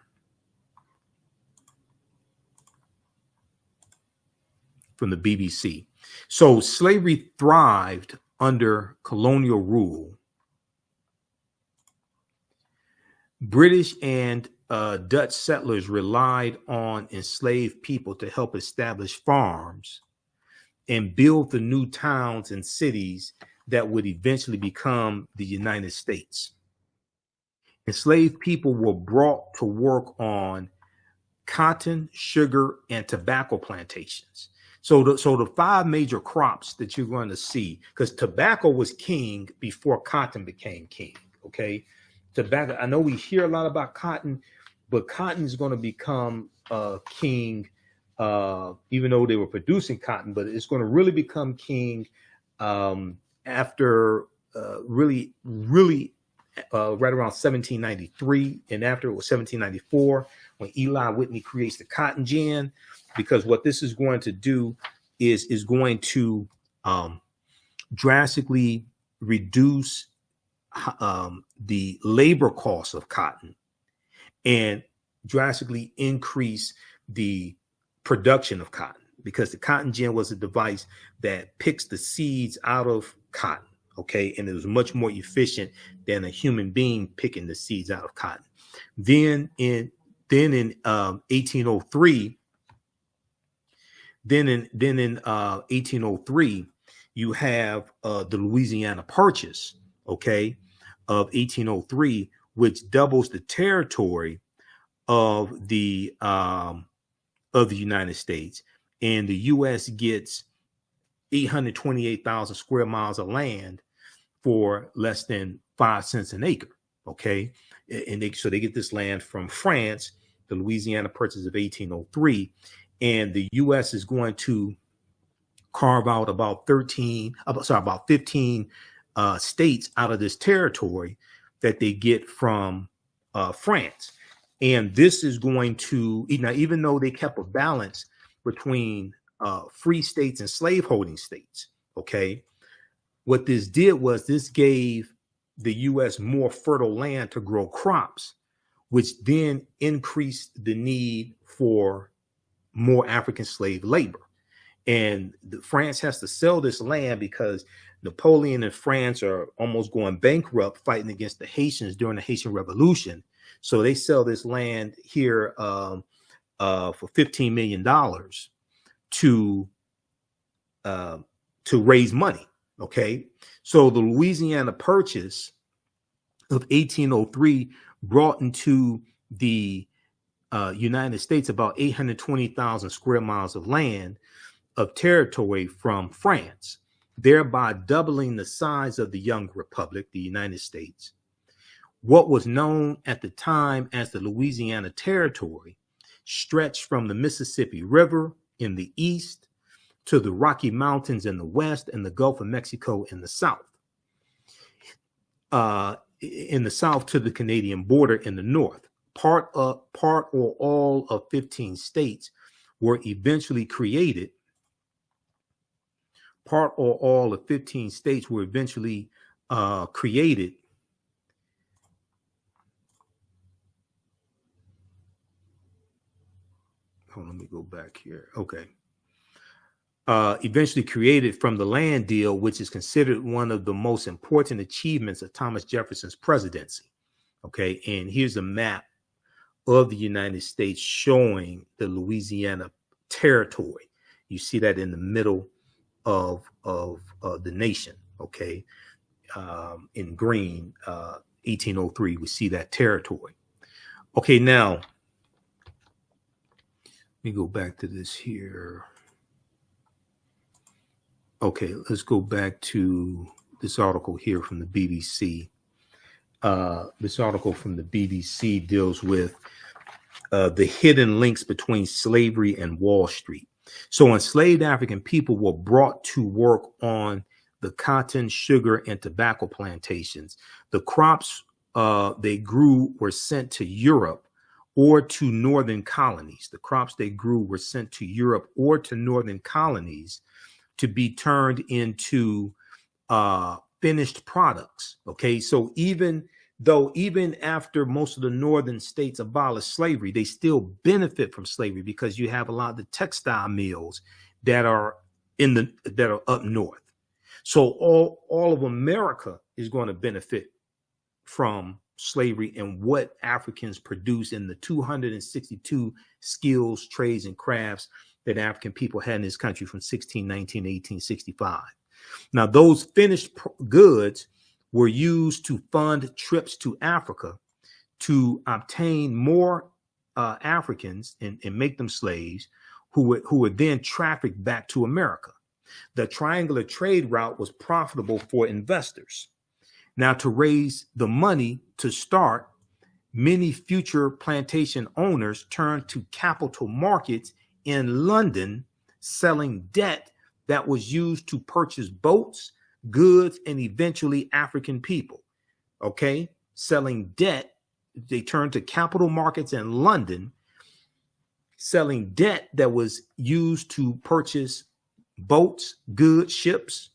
From the BBC. So slavery thrived under colonial rule. British and Dutch settlers relied on enslaved people to help establish farms and build the new towns and cities that would eventually become the United States. Enslaved people were brought to work on cotton, sugar, and tobacco plantations. So the five major crops that you're going to see, because tobacco was king before cotton became king. Okay, tobacco. I know we hear a lot about cotton, but cotton is going to become king, even though they were producing cotton. But it's going to really become king after right around 1793, and after it was 1794 when Eli Whitney creates the cotton gin, because what this is going to do is going to drastically reduce the labor costs of cotton and drastically increase the production of cotton, because the cotton gin was a device that picks the seeds out of cotton. Okay, and it was much more efficient than a human being picking the seeds out of cotton. Then in 1803, then in 1803, you have the Louisiana Purchase, okay, of 1803, which doubles the territory of the United States, and the U.S. gets 828,000 square miles of land for less than 5 cents an acre. Okay, and so they get this land from France, the Louisiana Purchase of 1803, and the U.S. is going to carve out about 15 states out of this territory that they get from France. And this is going to, even though they kept a balance between free states and slaveholding states, okay, what this did was this gave the U.S. more fertile land to grow crops, which then increased the need for more African slave labor. And France has to sell this land because Napoleon and France are almost going bankrupt fighting against the Haitians during the Haitian Revolution. So they sell this land here for $15 million to raise money. Okay, so the Louisiana Purchase of 1803 brought into the United States about 820,000 square miles of land of territory from France, thereby doubling the size of the young republic, the United States. What was known at the time as the Louisiana Territory stretched from the Mississippi River in the east to the Rocky Mountains in the west and the Gulf of Mexico in the south. In the south to the Canadian border in the north. Part or all of 15 states were eventually created. Part or all of 15 states were eventually created. Hold on, let me go back here. Okay. Eventually created from the land deal, which is considered one of the most important achievements of Thomas Jefferson's presidency. Okay, and here's a map of the United States showing the Louisiana Territory. You see that in the middle of the nation. Okay, in green, 1803, we see that territory. Okay, now let me go back to this here. Okay, let's go back to this article here from the BBC. This article from the BBC deals with the hidden links between slavery and Wall Street. So enslaved African people were brought to work on the cotton, sugar, and tobacco plantations. The crops they grew were sent to Europe or to northern colonies. The crops they grew were sent to Europe or to northern colonies to be turned into finished products. Okay, so even after most of the northern states abolished slavery, they still benefit from slavery because you have a lot of the textile mills that are up north. So all of America is going to benefit from slavery and what Africans produce in the 262 skills, trades, and crafts that African people had in this country from 1619 to 1865. Now, those finished goods were used to fund trips to Africa to obtain more Africans and make them slaves who were then trafficked back to America. The triangular trade route was profitable for investors. Now, to raise the money to start, many future plantation owners turned to capital markets in London, selling debt that was used to purchase boats, goods, and eventually African people. Okay, selling debt. They turned to capital markets in London, selling debt that was used to purchase boats, goods, ships,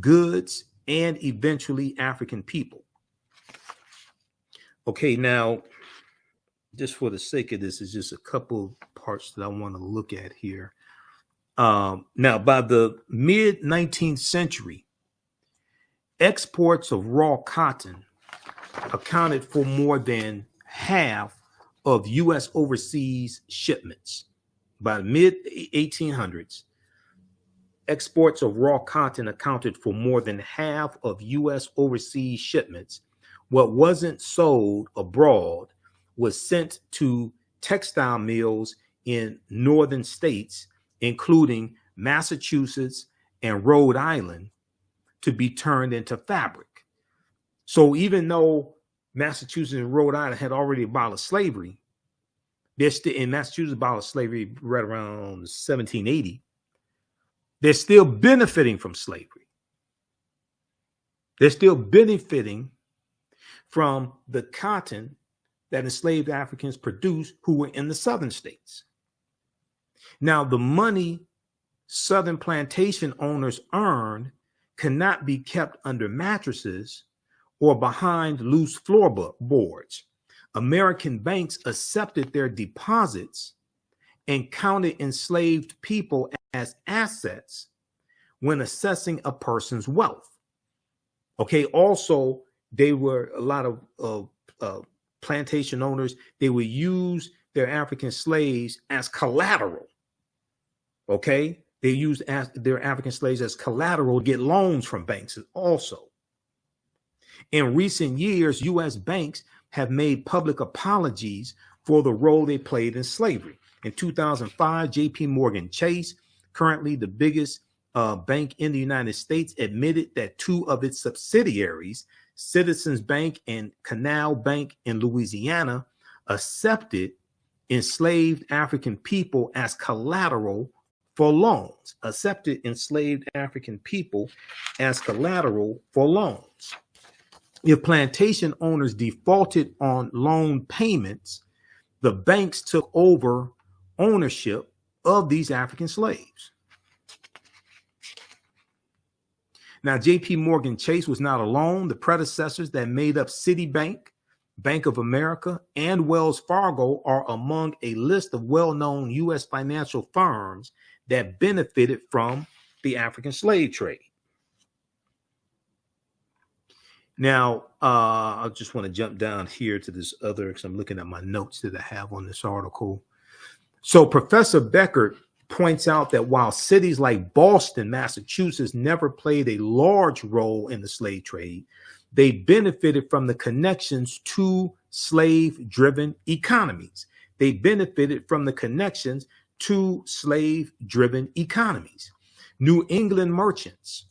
goods, and eventually African people. Okay, now, just for the sake of this, is just a couple parts that I want to look at here. Now, by the mid-19th century, exports of raw cotton accounted for more than half of U.S. overseas shipments. By the mid-1800s, exports of raw cotton accounted for more than half of U.S. overseas shipments. What wasn't sold abroad was sent to textile mills in northern states, including Massachusetts and Rhode Island, to be turned into fabric. So even though Massachusetts and Rhode Island had already abolished slavery, they're still in Massachusetts abolished slavery right around 1780. They're still benefiting from slavery. They're still benefiting from the cotton that enslaved Africans produced who were in the southern states. Now, the money southern plantation owners earned cannot be kept under mattresses or behind loose floorboards. American banks accepted their deposits and counted enslaved people as assets when assessing a person's wealth. Okay, also, they were a lot of plantation owners, they would use their African slaves as collateral. Okay, they used their African slaves as collateral to get loans from banks also. In recent years, U.S. banks have made public apologies for the role they played in slavery. In 2005, J.P. Morgan Chase, currently the biggest bank in the United States, admitted that two of its subsidiaries, Citizens Bank and Canal Bank in Louisiana, accepted enslaved African people as collateral for loans. Accepted enslaved African people as collateral for loans. If plantation owners defaulted on loan payments, the banks took over ownership of these African slaves. Now, J.P. Morgan Chase was not alone. The predecessors that made up Citibank, Bank of America, and Wells Fargo are among a list of well-known U.S. financial firms that benefited from the African slave trade. Now, I just want to jump down here to this other, because I'm looking at my notes that I have on this article. So Professor Becker points out that while cities like Boston, Massachusetts never played a large role in the slave trade, they benefited from the connections to slave-driven economies. They benefited from the connections to slave-driven economies. New England merchants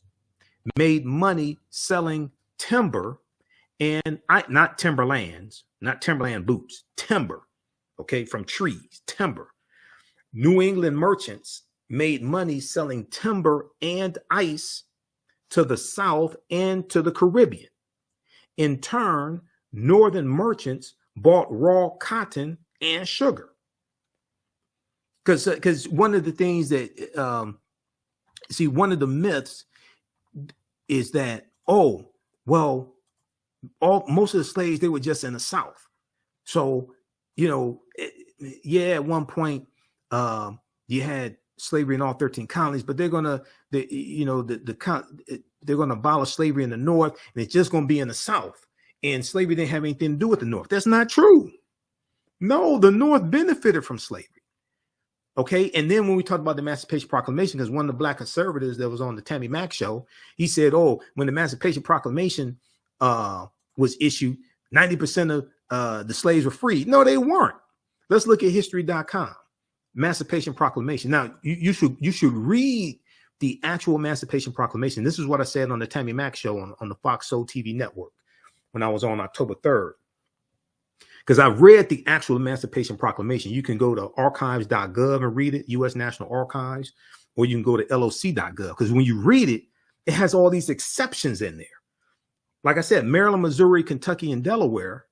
made money selling timber and not timberland boots, timber, okay, from trees, timber. New England merchants made money selling timber and ice to the South and to the Caribbean. In turn, Northern merchants bought raw cotton and sugar. Because one of the things that, one of the myths is that, most of the slaves, they were just in the South. So, at one point, you had slavery in all 13 colonies, but they're gonna abolish slavery in the North, and it's just gonna be in the South. And slavery didn't have anything to do with the North. That's not true. No, the North benefited from slavery. Okay. And then when we talked about the Emancipation Proclamation, because one of the black conservatives that was on the Tammy Mack show, he said, oh, when the Emancipation Proclamation was issued, 90% of the slaves were freed. No, they weren't. Let's look at history.com. Emancipation Proclamation. Now, you should read the actual Emancipation Proclamation. This is what I said on the Tammy Mack show on the Fox Soul TV network when I was on October 3rd. Because I read the actual Emancipation Proclamation. You can go to archives.gov and read it, U.S. National Archives, or you can go to loc.gov. Because when you read it, it has all these exceptions in there. Like I said, Maryland, Missouri, Kentucky, and Delaware,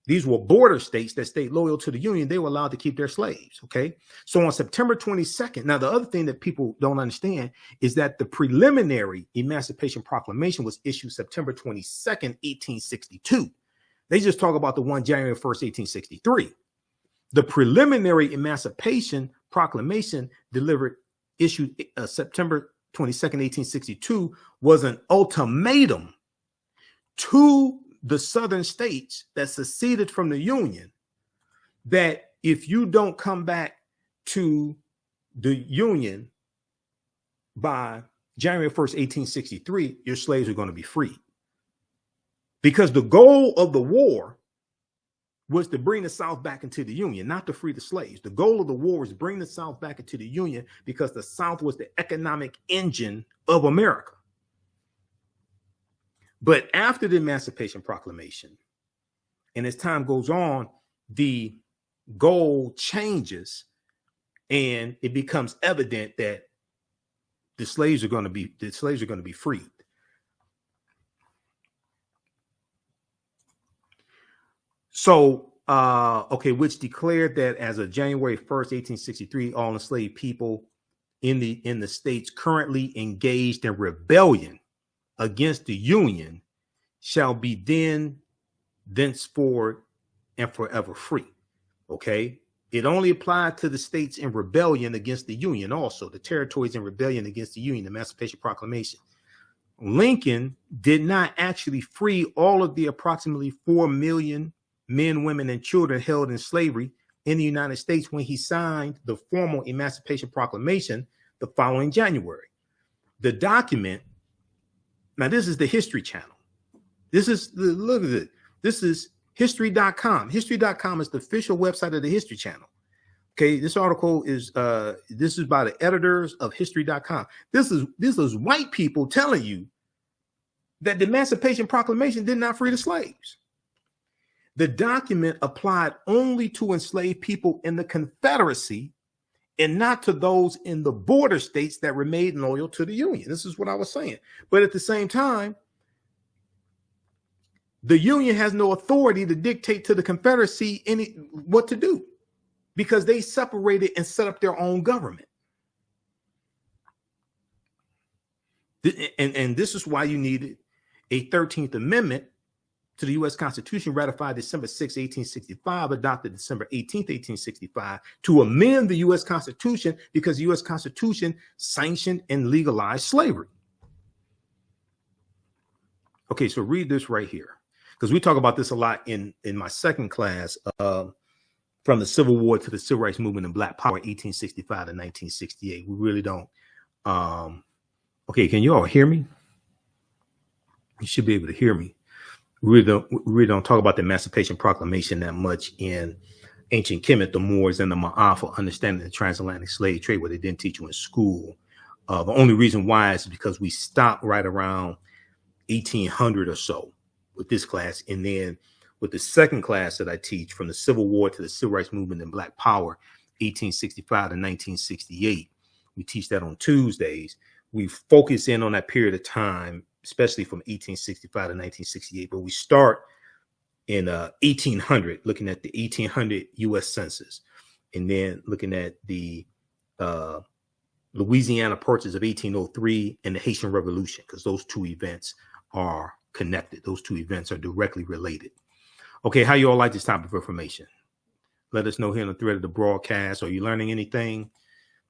these were border states that stayed loyal to the Union. They were allowed to keep their slaves, okay? So on September 22nd, now the other thing that people don't understand is that the preliminary Emancipation Proclamation was issued September 22nd, 1862. They just talk about the one January 1st, 1863. The preliminary Emancipation Proclamation issued September 22nd, 1862 was an ultimatum to the southern states that seceded from the Union that if you don't come back to the Union by January 1st, 1863, your slaves are going to be freed. Because the goal of the war was to bring the South back into the Union, not to free the slaves. The goal of the war was to bring the South back into the Union because the South was the economic engine of America. But after the Emancipation Proclamation, and as time goes on, the goal changes and it becomes evident that the slaves are going to be freed. So, okay, which declared that as of January 1st, 1863, all enslaved people in the states currently engaged in rebellion against the Union shall be thenceforward and forever free. Okay, it only applied to the states in rebellion against the Union, also the territories in rebellion against the Union, the Emancipation Proclamation. Lincoln did not actually free all of the approximately 4 million men, women, and children held in slavery in the United States when he signed the formal Emancipation Proclamation the following January. The document, now this is the History Channel. Look at it. This is history.com. History.com is the official website of the History Channel. Okay, this article is this is by the editors of history.com. This is white people telling you that the Emancipation Proclamation did not free the slaves. The document applied only to enslaved people in the Confederacy and not to those in the border states that remained loyal to the Union. This is what I was saying. But at the same time, the Union has no authority to dictate to the Confederacy what to do because they separated and set up their own government. And this is why you needed a 13th Amendment to the U.S. Constitution, ratified December 6, 1865, adopted December 18, 1865, to amend the U.S. Constitution because the U.S. Constitution sanctioned and legalized slavery. Okay, so read this right here, because we talk about this a lot in my second class, from the Civil War to the Civil Rights Movement and Black Power, 1865 to 1968. We really don't. Okay, can you all hear me? You should be able to hear me. We really don't talk about the Emancipation Proclamation that much in ancient Kemet, the Moors, and the Ma'afa, understanding the transatlantic slave trade, what they didn't teach you in school. The only reason why is because we stopped right around 1800 or so with this class. And then with the second class that I teach, from the Civil War to the Civil Rights Movement and Black Power, 1865 to 1968, we teach that on Tuesdays. We focus in on that period of time, especially from 1865 to 1968, but we start in 1800, looking at the 1800 U.S. Census, and then looking at the Louisiana Purchase of 1803 and the Haitian Revolution, because those two events are connected. Those two events are directly related. Okay, how you all like this type of information? Let us know here on the thread of the broadcast. Are you learning anything?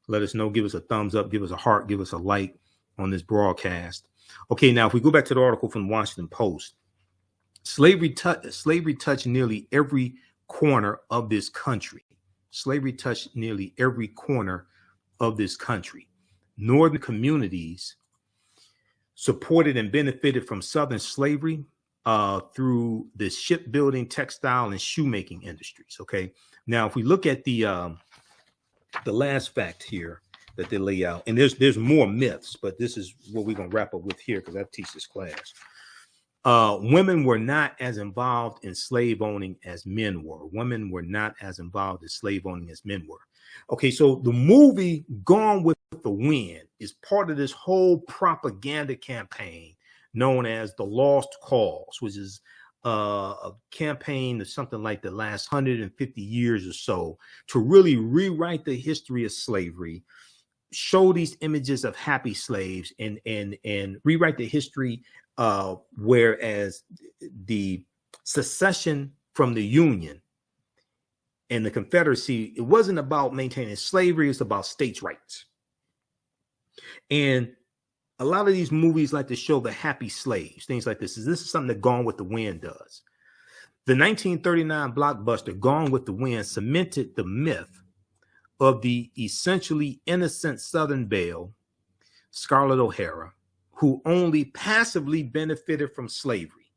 Let us know. Give us a thumbs up. Give us a heart. Give us a like on this broadcast. Okay, now if we go back to the article from the Washington Post, slavery touched nearly every corner of this country. Slavery touched nearly every corner of this country. Northern communities supported and benefited from Southern slavery through the shipbuilding, textile, and shoemaking industries. Okay, now if we look at the last fact here that they lay out, and there's more myths, but this is what we're gonna wrap up with here because I teach this class. Women were not as involved in slave owning as men were. Women were not as involved in slave owning as men were. Okay, so the movie Gone with the Wind is part of this whole propaganda campaign known as the Lost Cause, which is a campaign of something like the last 150 years or so to really rewrite the history of slavery, show these images of happy slaves, and rewrite the history. Whereas the secession from the Union and the Confederacy, it wasn't about maintaining slavery, it's about states' rights. And a lot of these movies like to show the happy slaves, things like this. This is something that Gone with the Wind does. The 1939 blockbuster Gone with the Wind cemented the myth of the essentially innocent Southern belle, Scarlett O'Hara, who only passively benefited from slavery.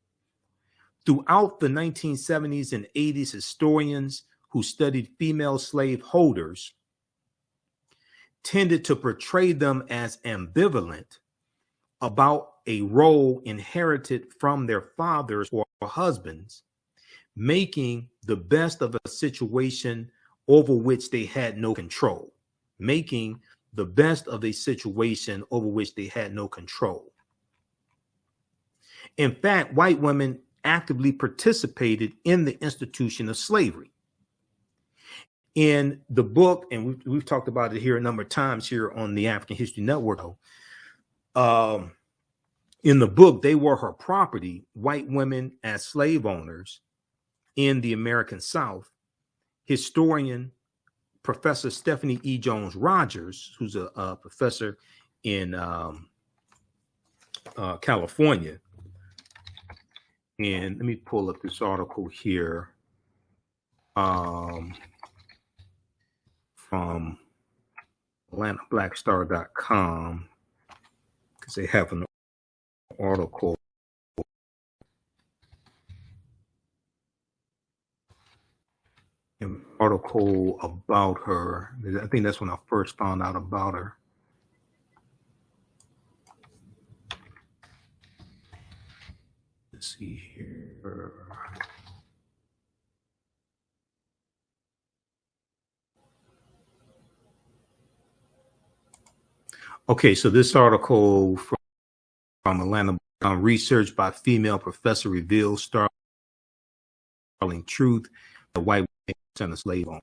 Throughout the 1970s and 80s, historians who studied female slave holders tended to portray them as ambivalent about a role inherited from their fathers or husbands, making the best of a situation over which they had no control. Making the best of a situation over which they had no control. In fact, white women actively participated in the institution of slavery. In the book, and we've talked about it here a number of times here on the African History Network, in the book, They Were Her Property, White Women as Slave Owners in the American South, historian Professor Stephanie E. Jones Rogers, who's a professor in California. And let me pull up this article here from AtlantaBlackStar.com, because they have an article. An article about her. I think that's when I first found out about her. Let's see here. Okay, so this article from Atlanta, research by female professor reveals startling truth: the white and a slave owner.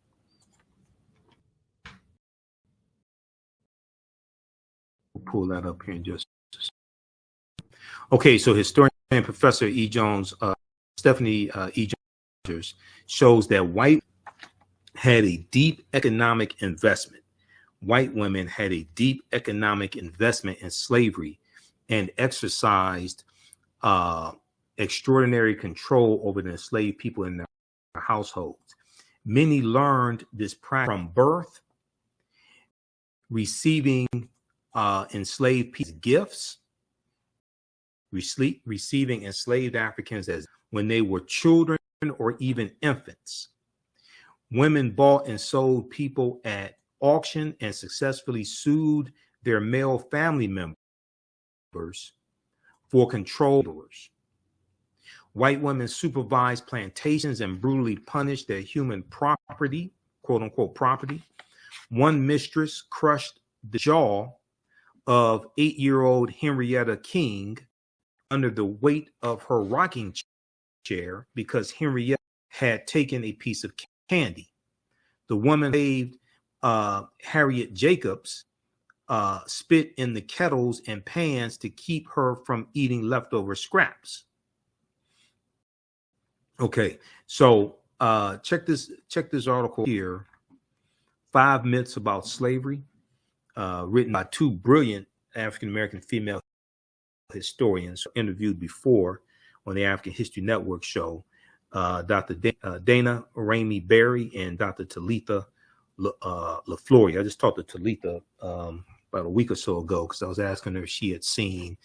We'll pull that up here in just a second. Okay, so historian and Professor E. Jones, Stephanie E. Jones, shows that white had a deep economic investment. White women had a deep economic investment in slavery and exercised extraordinary control over the enslaved people in their households. Many learned this practice from birth, receiving enslaved people as gifts, receiving enslaved Africans as when they were children or even infants. Women bought and sold people at auction and successfully sued their male family members for control. White women supervised plantations and brutally punished their human property, quote unquote property. One mistress crushed the jaw of 8-year-old Henrietta King under the weight of her rocking chair because Henrietta had taken a piece of candy. The woman saved Harriet Jacobs spit in the kettles and pans to keep her from eating leftover scraps. Okay, so check this article here. 5 Myths About Slavery, written by 2 brilliant African-American female historians interviewed before on the African History Network show, Dr. Dana Ramey Berry and Dr. Talitha LaFleur. I just talked to Talitha about a week or so ago because I was asking her if she had seen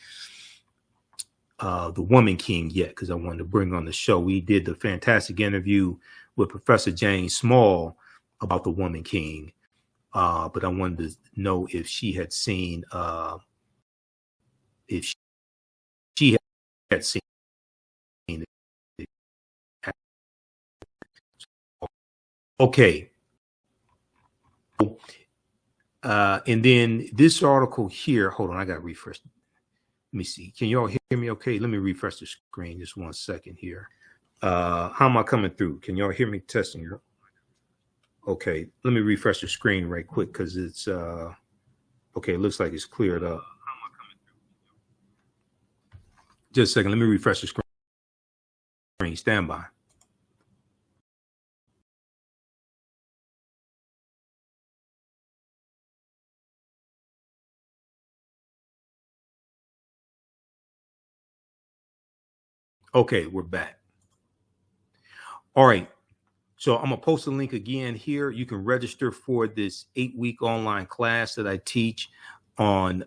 The Woman King yet, because I wanted to bring on the show. We did the fantastic interview with Professor James Small about The Woman King, but I wanted to know if she had seen if she had seen it. Okay. And then this article here, hold on, I got to refresh. Let me see. Can you all hear me okay? Let me refresh the screen just 1 second here. How am I coming through? Can you all hear me testing here? Okay, let me refresh the screen right quick because it's okay, it looks like it's cleared up. Just a second, let me refresh the screen. Stand by. Okay, we're back. All right. So I'm going to post a link again here. You can register for this 8-week online class that I teach on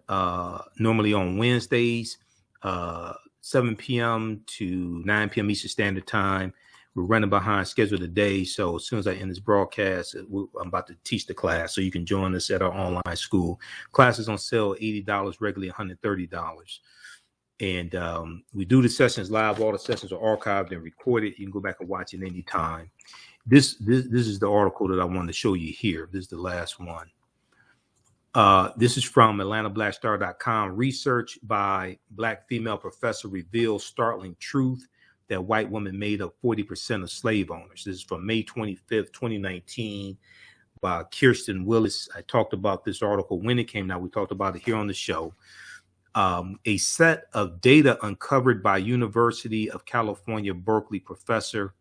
normally on Wednesdays, 7 p.m. to 9 p.m. Eastern Standard Time. We're running behind schedule today. So as soon as I end this broadcast, I'm about to teach the class. So you can join us at our online school. Class is on sale, $80, regularly $130. And we do the sessions live. All the sessions are archived and recorded. You can go back and watch it anytime. This is the article that I wanted to show you here. This is the last one. This is from AtlantaBlackStar.com. Research by Black female professor reveals startling truth that white women made up 40% of slave owners. This is from May 25th, 2019 by Kirsten Willis. I talked about this article when it came out. We talked about it here on the show. A set of data uncovered by University of California, Berkeley professor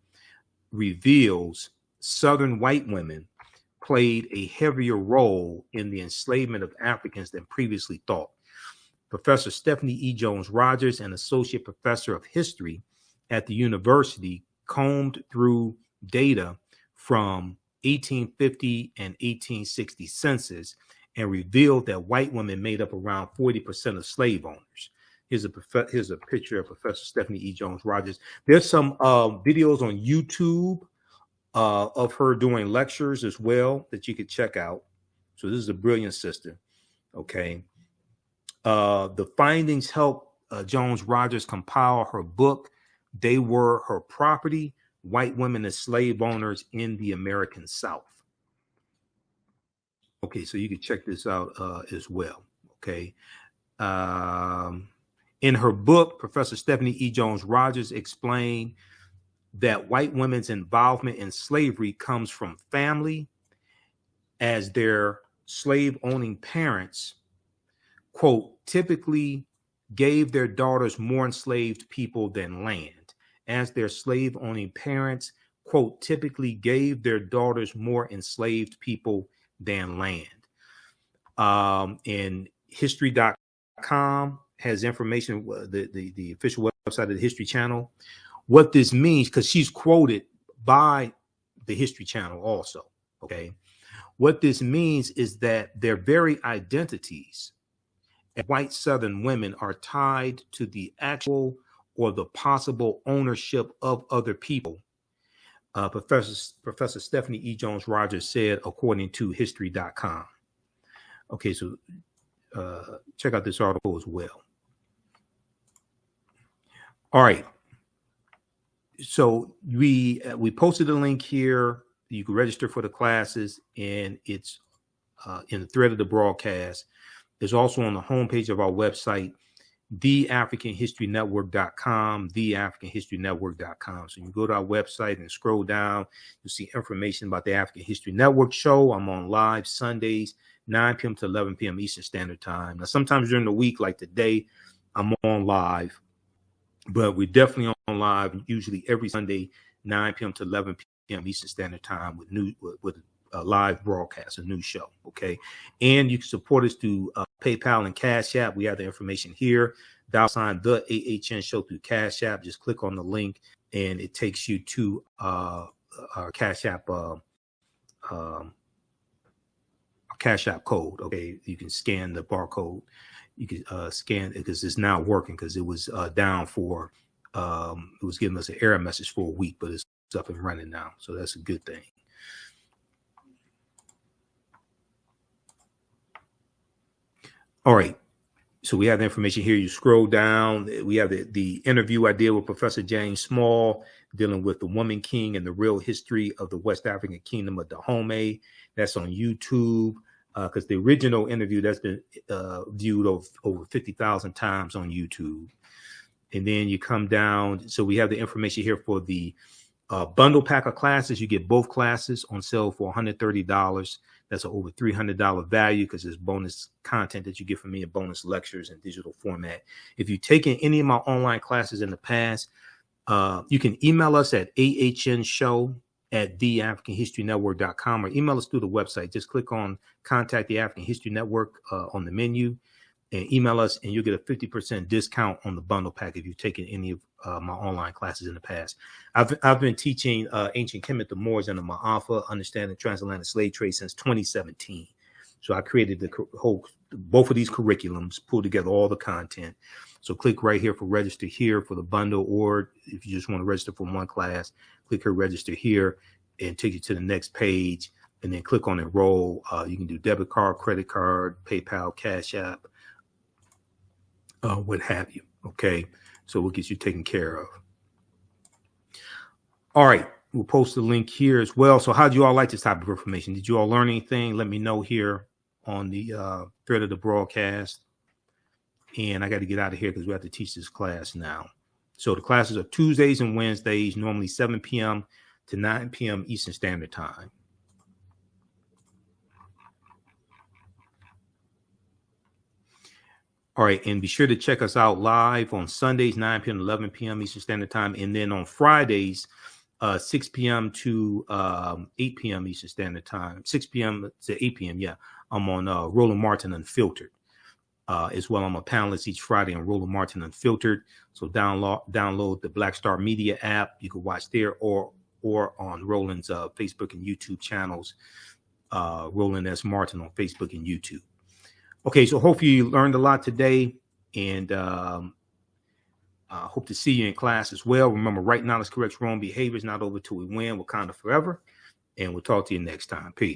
reveals Southern white women played a heavier role in the enslavement of Africans than previously thought. Professor Stephanie E. Jones-Rogers, an associate professor of history at the university, combed through data from 1850 and 1860 census and revealed that white women made up around 40% of slave owners. Here's a picture of Professor Stephanie E. Jones-Rogers. There's some videos on YouTube of her doing lectures as well that you could check out. So this is a brilliant sister. Okay. The findings helped Jones-Rogers compile her book, They Were Her Property, White Women as Slave Owners in the American South. Okay, so you can check this out as well. Okay. In her book, Professor Stephanie E. Jones-Rogers explained that white women's involvement in slavery comes from family, as their slave-owning parents, quote, typically gave their daughters more enslaved people than land. As their slave-owning parents, quote, typically gave their daughters more enslaved people than land. And history.com has information, the official website of the History Channel, what this means, because she's quoted by the History Channel also. Okay. What this means is that their very identities as white Southern women are tied to the actual or the possible ownership of other people. Professor Stephanie E. Jones-Rogers said, according to history.com. Okay, so check out this article as well. All right. So we posted a link here. You can register for the classes, and it's in the thread of the broadcast. It's also on the homepage of our website, TheAfricanHistoryNetwork.com, TheAfricanHistoryNetwork.com. So you can go to our website and scroll down. You'll see information about the African History Network show. I'm on live Sundays, 9 p.m. to 11 p.m. Eastern Standard Time. Now, sometimes during the week, like today, I'm on live, but we're definitely on live usually every Sunday, 9 p.m. to 11 p.m. Eastern Standard Time with a live broadcast, a new show. Okay. And you can support us through PayPal and Cash App. We have the information here. $, TheAHNShow through Cash App. Just click on the link and it takes you to our Cash App Cash App code. Okay, you can scan the barcode. You can scan it because it's now working because it was down for it was giving us an error message for a week, but it's up and running now, so that's a good thing. All right, so we have the information here. You scroll down. We have the interview I did with Professor James Small dealing with the Woman King and the real history of the West African kingdom of Dahomey. That's on YouTube because the original interview that's been viewed over 50,000 times on YouTube. And then you come down. So we have the information here for the bundle pack of classes. You get both classes on sale for $130. That's an over $300 value because there's bonus content that you get from me and bonus lectures in digital format. If you've taken any of my online classes in the past, you can email us at TheAHNShow@TheAfricanHistoryNetwork.com or email us through the website. Just click on Contact the African History Network on the menu and email us, and you'll get a 50% discount on the bundle pack if you've taken any of my online classes in the past. I've been teaching ancient Kemet, the Moors, and the Ma'afa, understanding transatlantic slave trade since 2017. So I created both of these curriculums, pulled together all the content. So click right here for register here for the bundle, or if you just want to register for one class, click here, register here, and take you to the next page, and then click on enroll. You can do debit card, credit card, PayPal, Cash App, what have you. Okay, so we'll get you taken care of. All right, we'll post the link here as well. So how do you all like this type of information? Did you all learn anything? Let me know here on the thread of the broadcast. And I got to get out of here because we have to teach this class now. So the classes are Tuesdays and Wednesdays, normally 7 p.m. to 9 p.m. Eastern Standard Time. All right, and be sure to check us out live on Sundays, 9 p.m. to 11 p.m. Eastern Standard Time. And then on Fridays, 6 p.m. to 8 p.m. Eastern Standard Time, 6 p.m. to 8 p.m. Yeah, I'm on Roland Martin Unfiltered as well. I'm a panelist each Friday on Roland Martin Unfiltered. So download the Black Star Media app. You can watch there or on Roland's Facebook and YouTube channels, Roland S. Martin on Facebook and YouTube. Okay, so hopefully you learned a lot today, and hope to see you in class as well. Remember, right knowledge corrects wrong behaviors, not over till we win. Wakanda forever, and we'll talk to you next time. Peace.